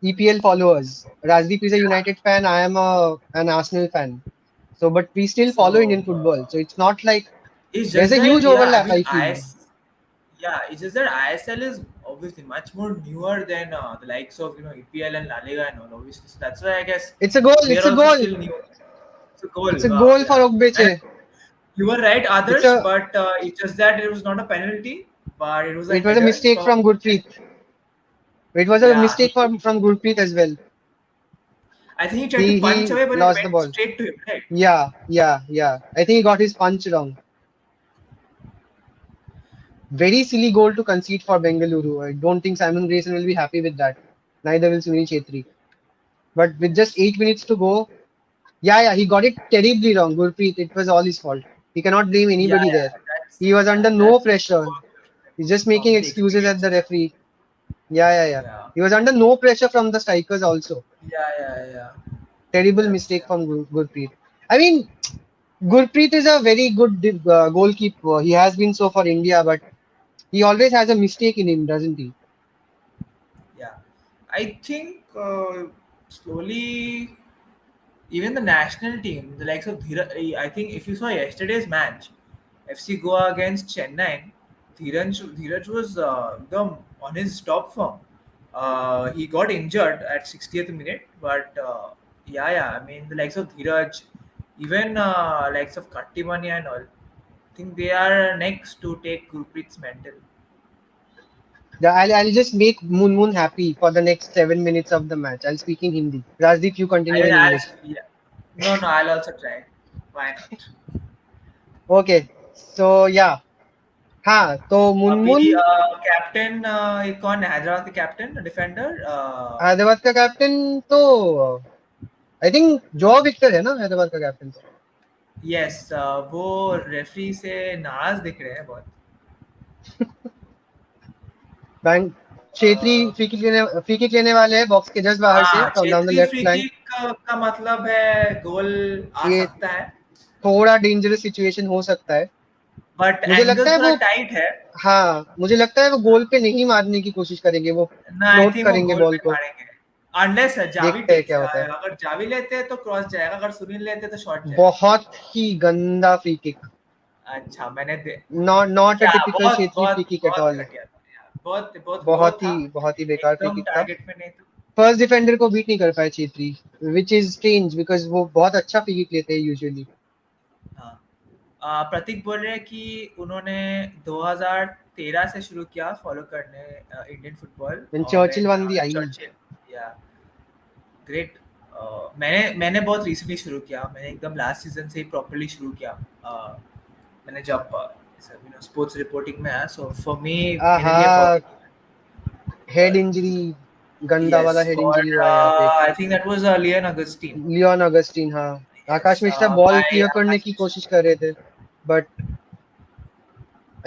EPL followers. Rajdeep is a Yeah. United fan. I am an Arsenal fan. So, but we still follow So Indian football. So it's not like it's there's just a that, huge yeah. I overlap, mean, I feel. yeah, it's just that ISL is obviously much more newer than the likes of EPL and La Liga and all. Obviously, so that's why I guess It's a goal. we It's are a also goal. still new. It's a goal. It's a Wow, goal for yeah. And Ogbeche. you were right, It's others, a but it's just that it was not a penalty, but it was a it was a header mistake from from Gurpreet. It was a yeah. mistake from Gurpreet as well. I think he tried to punch He away, but it lost the went ball. straight to him, right? Yeah, yeah, yeah. I think he got his punch wrong. Very silly goal to concede for Bengaluru. I don't think Simon Grayson will be happy with that. Neither will Sunil Chetri. But with just 8 minutes to go, yeah, yeah, he got it terribly wrong. Gurpreet, it was all his fault. He cannot blame Yeah, anybody there. yeah, that's He was under yeah, no that's pressure. He's just making from the excuses at experience. the referee. Yeah, yeah, yeah. Yeah, He was under no pressure from the strikers also. yeah. Terrible That's mistake from Gurpreet. I mean, Gurpreet is a very good goalkeeper. He has been so for India, but he always has a mistake in him, doesn't he? yeah. I think slowly, even the national team, the likes of I think if you saw yesterday's match, FC Goa against Chennai, Dheeraj was on his top form. He got injured at 60th minute, but yeah. I mean, the likes of Dheeraj, even likes of Kattimani and all, I think they are next to take Gurpreet's mantle. I'll just make Moon happy for the next 7 minutes of the match. I'll speak in Hindi. Rajdeep, you I continue mean, in English. yeah. No, no, I'll also try. Why not? Okay so या हाँ तो अभी Munmun captain ये कौन है हैदराबाद के captain defender? Hyderabad का captain तो आई थिंक जो विक्टर है ना हैदराबाद का कैप्टन तो यस, वो रेफरी से नाराज दिख रहे हैं बहुत. बैंक छेत्री अ, फ्री किक लेने वाले हैं बॉक्स के जस्ट बाहर से हाँ, फ्रॉम डाउन द क्षेत्रीय लेफ्ट फ्री फ्लैंक किक का मतलब है गोल आ ये सकता है, थोड़ा डेंजरस सिचुएशन हो सकता है बट मुझे लगता एंगल है थोड़ा वो टाइट है. हाँ मुझे लगता है वो गोल पे नहीं मारने की कोशिश करेंगे वो ना, आई फ्लोट थिंक वो करेंगे गोल बॉल पे को मारेंगे. अनलेस जावी देखते हैं टेक्स, क्या होता है अगर जावी लेते हैं तो क्रॉस जाएगा, अगर सुनील लेते हैं तो शॉट जाएगा. बहुत ही गंदा फ्री किक अच्छा, नॉट अ क्या टिपिकल बहुत क्षेत्रीय फ्री बहुत किक एट बहुत ऑल घटिया था यार, बहुत बहुत लो था, बहुत ही बेकार फ्री एकदम किक था टारगेट में नहीं था. फर्स्ट डिफेंडर को बीट नहीं कर पाए Chhetri which is strange because वो बहुत अच्छा फ्री किक लेते हैं यूजुअली हाँ. प्रतीक बोल रहे हैं कि उन्होंने 2013 से शुरू किया फॉलो करने Indian football, when Churchill when one the I Churchill. या ग्रेट. मैंने बहुत रिसेंटली शुरू किया, मैंने एकदम लास्ट सीजन से ही प्रॉपर्ली शुरू किया. मैंने जब स्पोर्ट्स रिपोर्टिंग में आया, सो फॉर मी मेरे लिए आहा बहुत. हेड इंजरी गंदा यस, वाला हेड फॉर इंजरी हुआ है यहाँ पे I think that was Leon Augustine. Leon Augustine हाँ Akash yes, Mishra ball by clear करने आकाश की मिश्रा. कोशिश कर रहे थे बट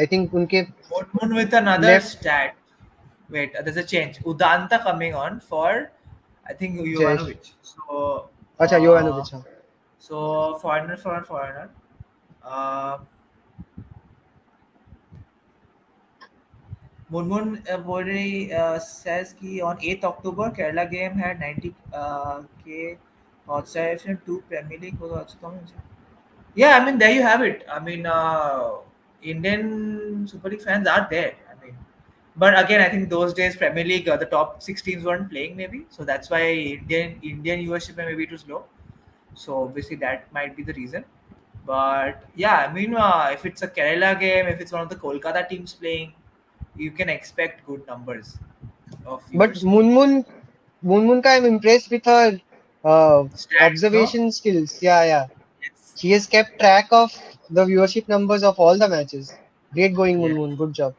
आई थिंक उनके Moon with another left stat. Wait, there's a change. Udanta coming on for, I think, Jayesh Jovanovic. So, अच्छा योवानोविच हाँ foreigner. Uh, Moon बोल रही says कि on 8th October Kerala game had 90 k outside and two Premier League was also coming. Yeah, I mean there you have it. I mean Indian Super League fans are there. I mean, but again, I think those days Premier League the top 6 teams weren't playing maybe, so that's why Indian viewership maybe it was low. So obviously that might be the reason. But yeah, I mean if it's a Kerala game, if it's one of the Kolkata teams playing, you can expect good numbers of but viewership. Munmun का I am impressed with her Stats, no? observation skills या Yes. she has kept track of the viewership numbers of all the matches great going Yeah. Munmun good job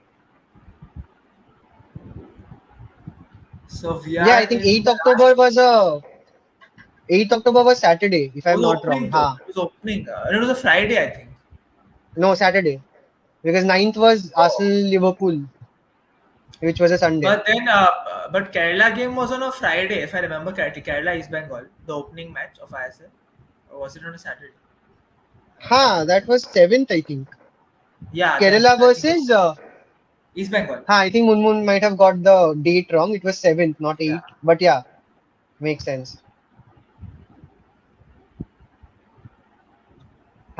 So we yeah I are think in 8th the October last. was a 8th October was Saturday if It I'm was not wrong opening though. हाँ It was opening. It was a Friday, I think. no Saturday because 9th was Oh. Arsenal Liverpool which was a Sunday But Kerala game was on a Friday, if I remember correctly. Kerala East Bengal, the opening match of ISL. Or was it on a Saturday? हाँ that was 7th I think Yeah, then Kerala I think it versus was East Bengal. हाँ I think Munmun might have got the date wrong it was 7th not Yeah. 8th but yeah makes sense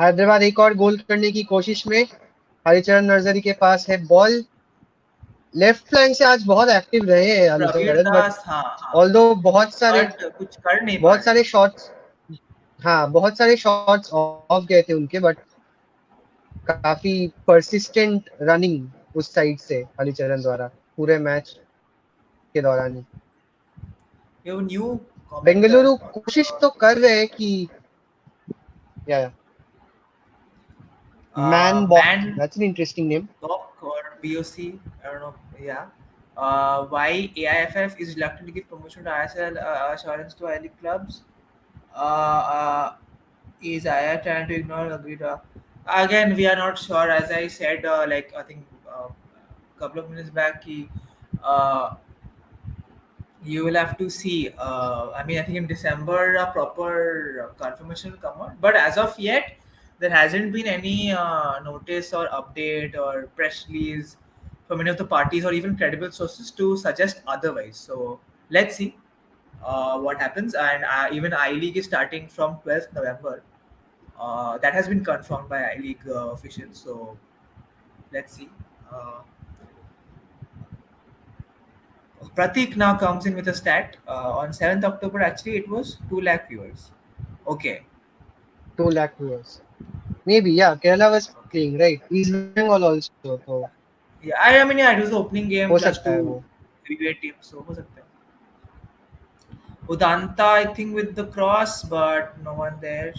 Hyderabad एक और गोल करने की कोशिश में Haricharan nursery के पास है ball left flank से आज बहुत एक्टिव रहे हैं प्रवीण हरिचरण बट दास, हाँ हाँ. ऑल्दो बट कुछ कर नहीं पा बहुत रहे. सारे शॉट्स हाँ बहुत सारे शॉट्स ऑफ गए थे उनके बट काफी परसिस्टेंट रनिंग उस साइड से हरिचरण द्वारा पूरे मैच के दौरान ही ये वो न्यू कमेंटर बेंगलुरु कोशिश तो कर रहे हैं कि yeah man Bok man that's an interesting name Doc or BOC, I don't know. Yeah. Why AIFF is reluctant to give promotion to ISL assurance to I League clubs? Uh, is IA trying to ignore agreed? Again, we are not sure. As I said, like I think a couple of minutes back, uh, you will have to see. I mean, I think in December a proper confirmation will come out. But as of yet, there hasn't been any notice or update or press release from any of the parties or even credible sources to suggest otherwise. So let's see what happens. And even I League is starting from 12th November. That has been confirmed by I League officials. So let's see. Uh, Pratik now comes in with a stat. On 7th October, actually, it was 2 lakh viewers. Okay. 2 lakh viewers maybe yeah Kerala was Okay. playing right East Bengal also तो Yeah, I mean, yeah, it was the opening हो game plus सकता है two वो heavyweight teams. So, हो सकता है. Udanta, I think, with the cross, but no one there.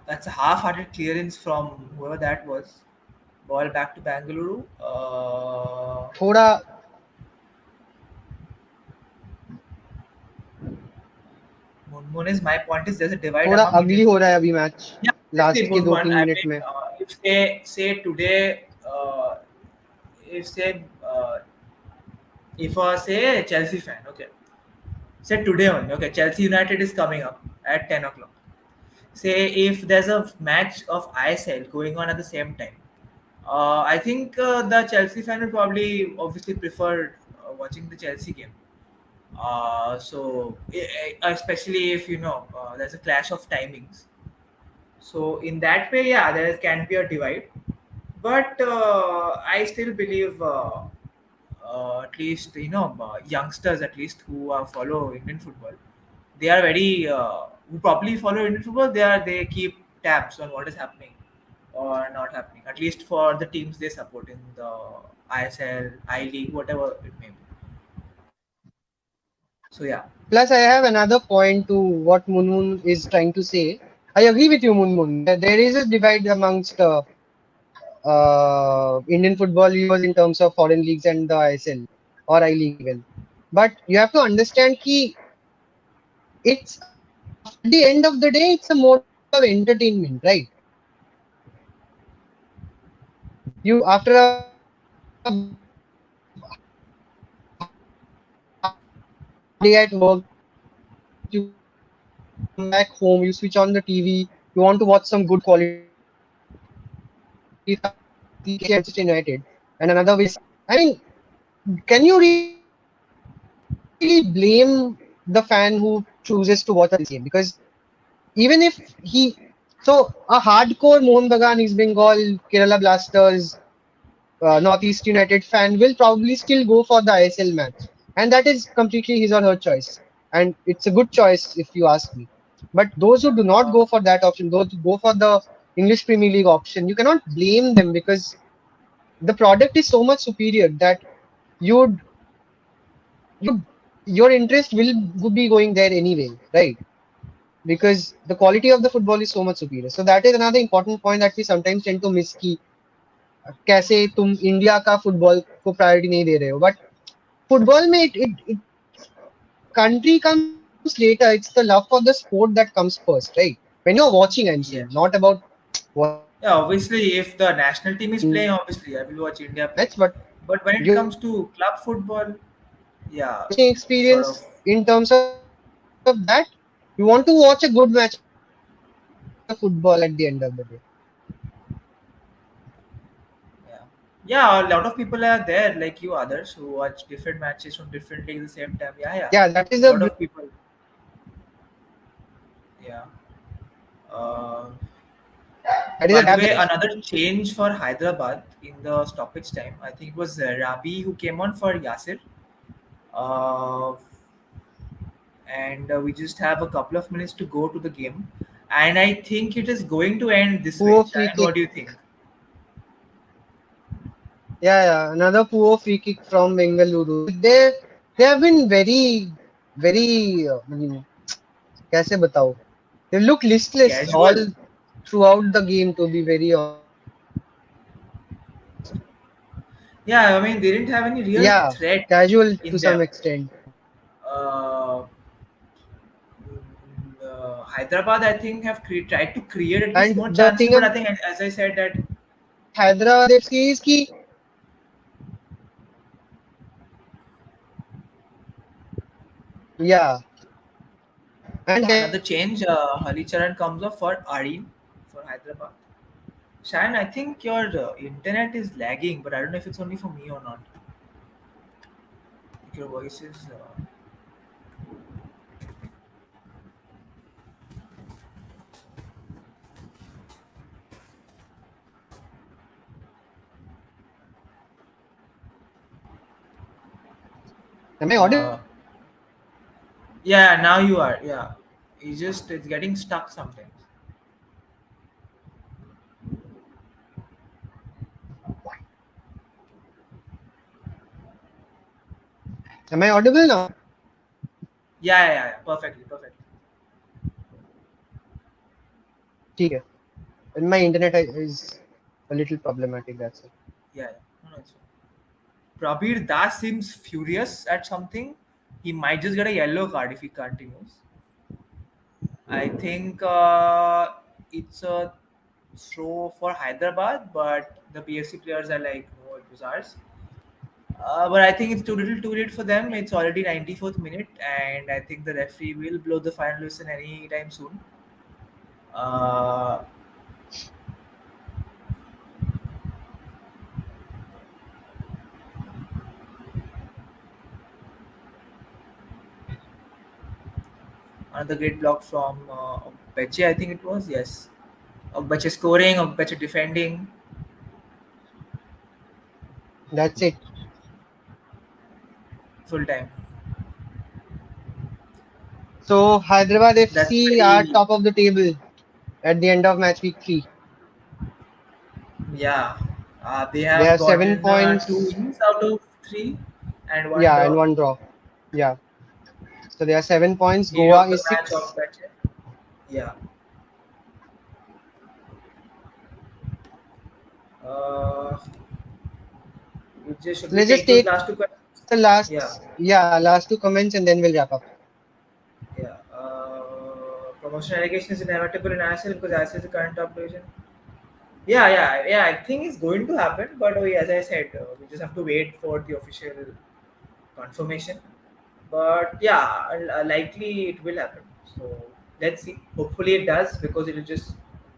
That's a half-hearted clearance from whoever that was. Ball back to Bengaluru. थोड़ा Munmun is my point is there's a divide थोड़ा among Indian अगली हो football. रहा है अभी match Yeah, obviously last के दो Munmun. तीन I मिनट mean, में if say today, if say if say Chelsea fan, okay, say today only, okay, Chelsea United is coming up at 10 o'clock. Say if there's a match of ISL going on at the same time, I think the Chelsea fan will probably obviously prefer watching the Chelsea game. Especially if there's a clash of timings. So in that way, yeah, there can be a divide. But I still believe, at least youngsters, at least who follow Indian football, they are very who probably follow Indian football. They keep tabs on what is happening or not happening. At least for the teams they support in the ISL, I League, whatever it may be. So yeah, plus I have another point to what Munmun is trying to say. I agree with you, Munmun. There is a divide amongst Indian football viewers in terms of foreign leagues and the ISL or I League even. But you have to understand ki it's at the end of the day, it's a mode of entertainment, right? You after a day at work, you come back home, you switch on the TV, you want to watch some good quality football, maybe KCF versus Manchester United, and another way is I mean, can you really blame the fan who chooses to watch a cricket game? Because even if he so a hardcore Mohun Bagan, East Bengal, Kerala Blasters, Northeast United fan will probably still go for the ISL match, and that is completely his or her choice, and it's a good choice if you ask me. But those who do not go for that option, those who go for the English Premier League option, you cannot blame them because the product is so much superior that you'd your interest will be going there anyway, right? Because the quality of the football is so much superior. So that is another important point that we sometimes tend to miss कि कैसे तुम India का football को priority नहीं दे रहे हो but football में country comes later. It's the love for the sport that comes first, right? When you're watching, I'm saying, yeah. not about watching a Yeah, match, but obviously, if the national team is playing, obviously I will watch India play. But when it your comes to club football, yeah, watching sort of. experience in terms of that, you want to watch a good match of football at the end of the day. Yeah, yeah. A lot of people are there, like you others, who watch different matches from different leagues at the same time. Yeah, yeah. Yeah, that is A a lot of people. Yeah. Uh, that is by a the tab way, that another change for Hyderabad in the stoppage time. I think it was Rabi who came on for Yasir. Uh, and we just have a couple of minutes to go to the game. And I think it is going to end this way. poor free Sharon, kick. what do you think? Yeah, another poor free kick from Bengaluru. They have been very. I mean, कैसे बताओ? They look listless all Casual. throughout the game. To be very honest. Yeah, I mean, they didn't have any real Yeah, threat casual to in some them. extent. Uh, Hyderabad, I think, have tried to create at least And more the chances, thing but I about think, as I said, that Hyderabad FC is कि yeah, and another change, Halicharan comes up for Areen for Hyderabad. Shan, I think your internet is lagging, but I don't know if it's only for me or not. Your voice is. am I audible? Uh, yeah, now you are. Yeah, it's getting stuck sometimes. Am I audible now? Yeah. Perfectly, perfectly. Okay. And my internet is a little problematic. That's it. Yeah. No, it's fine. Prabir Das seems furious at something. He might just get a yellow card if he continues. I think it's a throw for Hyderabad, but the PFC players are like, no, it was ours. But I think it's too little too late for them. It's already 94th minute, and I think the referee will blow the final whistle any time soon. Uh, Another great block from Beche, I think it was. Yes. Beche scoring, Beche defending, That's it. full time. So Hyderabad That's FC are very, top of the table at the end of match week 3. yeah. They They have have seven gotten two points. wins out of three and one Yeah, and draw. one draw. Yeah. So they are 7 points. Hero Goa of the is match of 6. Beche. Yeah. Uh, should we Let's just take those take last two questions? the Yeah. last two comments and then we'll wrap up. Yeah. Promotion allegation is inevitable in ISL because ISL is the current top division. Yeah. I think it's going to happen, but as I said, we just have to wait for the official confirmation. But yeah, likely it will happen. So let's see. Hopefully it does because it will just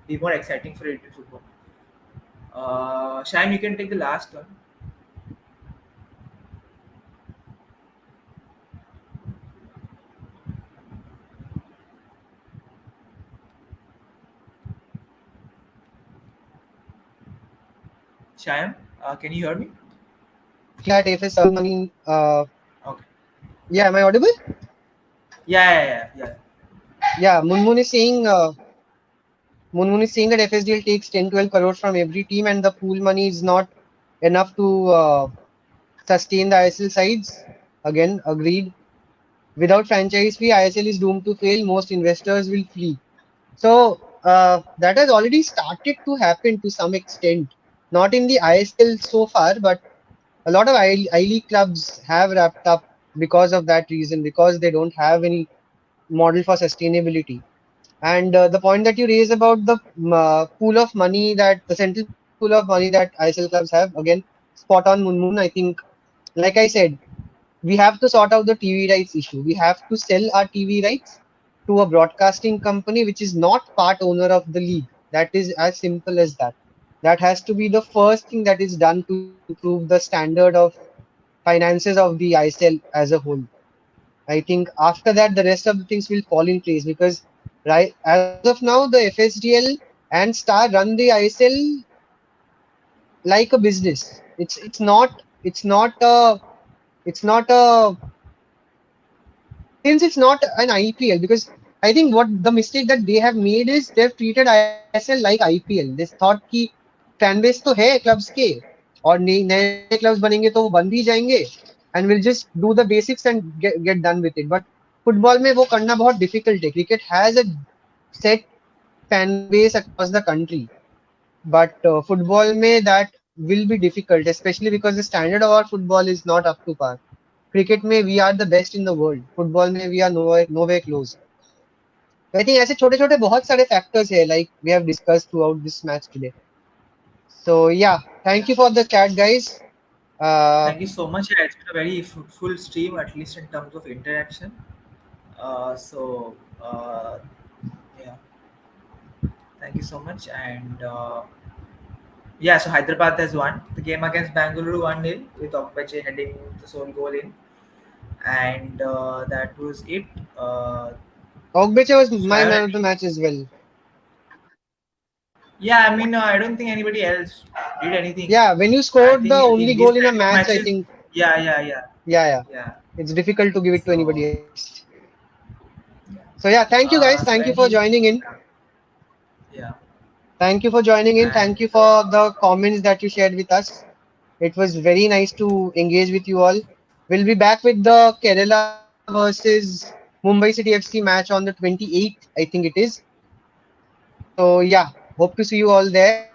be more exciting for Indian football. Shine, you can take the last one. Shine, can you hear me? Flat FS money. Okay. Yeah, am I audible? Yeah. Yeah, Munmun is saying that FSDL takes 10-12 crores from every team and the pool money is not enough to sustain the ISL sides. Again, agreed. Without franchise fee, ISL is doomed to fail. Most investors will flee. So that has already started to happen to some extent. Not in the ISL so far, but a lot of I League clubs have wrapped up because of that reason, because they don't have any model for sustainability. And the point that you raise about the pool of money that the central pool of money that ISL clubs have, again, spot on, Munmun. I think, like I said, we have to sort out the TV rights issue. We have to sell our TV rights to a broadcasting company which is not part owner of the league. That is as simple as that. That has to be the first thing that is done to improve the standard of finances of the ISL as a whole. I think after that, the rest of the things will fall in place because right as of now, the FSDL and Star run the ISL like a business. It's not a since it's not an IPL, because I think what the mistake that they have made is they've treated ISL like IPL. They thought कि fan base तो है clubs के और नए clubs बनेंगे तो वो बन भी जाएंगे and we'll just do the basics and get done with it. But football में वो करना बहुत difficult है. Cricket has a set fan base across the country, but football में that will be difficult, especially because the standard of our football is not up to par. Cricket में we are the best in the world, football में we are no way close. I think ऐसे छोटे छोटे बहुत सारे factors है like we have discuss throughout this match today. So yeah, thank Yeah. You for the chat guys. Thank you so much. Yeah, it's been a very fruitful stream, at least in terms of interaction. So, yeah, thank you so much. And yeah, so Hyderabad has won the game against Bengaluru 1-0 with Okpeche heading the sole goal in. And that was it. Uh, Ogbeche was my Shayan, man of the match as well. yeah, I mean, I don't think anybody else did anything. Yeah, when you I scored the think only in these goal in a kind of match, I matches, think, yeah. yeah, Yeah. it's difficult to give it to So, anybody else. yeah. So yeah, thank you guys, So thank you for any, joining in. yeah, Thank you for joining in. and Thank you for the comments that you shared with us. It was very nice to engage with you all. We'll be back with the Kerala versus Mumbai City FC match on the 28th, I think it is. So yeah, hope to see you all there.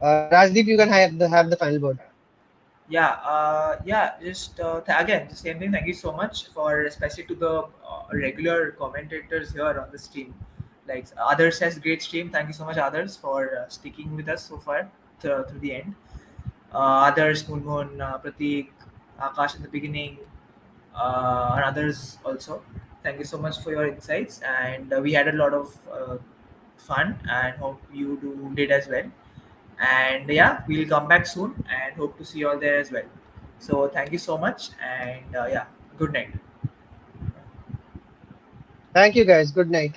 Rajdeep, you can have the final word. Just again, the same thing. Thank you so much for, especially to the regular commentators here on the stream. Like others has great stream. Thank you so much, others, for sticking with us so far through the end. Others, Moon, Pratik, Akash in the beginning, and others also. Thank you so much for your insights, and we had a lot of fun, and hope you did as well. And yeah, we'll come back soon, and hope to see you all there as well. So thank you so much, and yeah, good night. Thank you guys. Good night.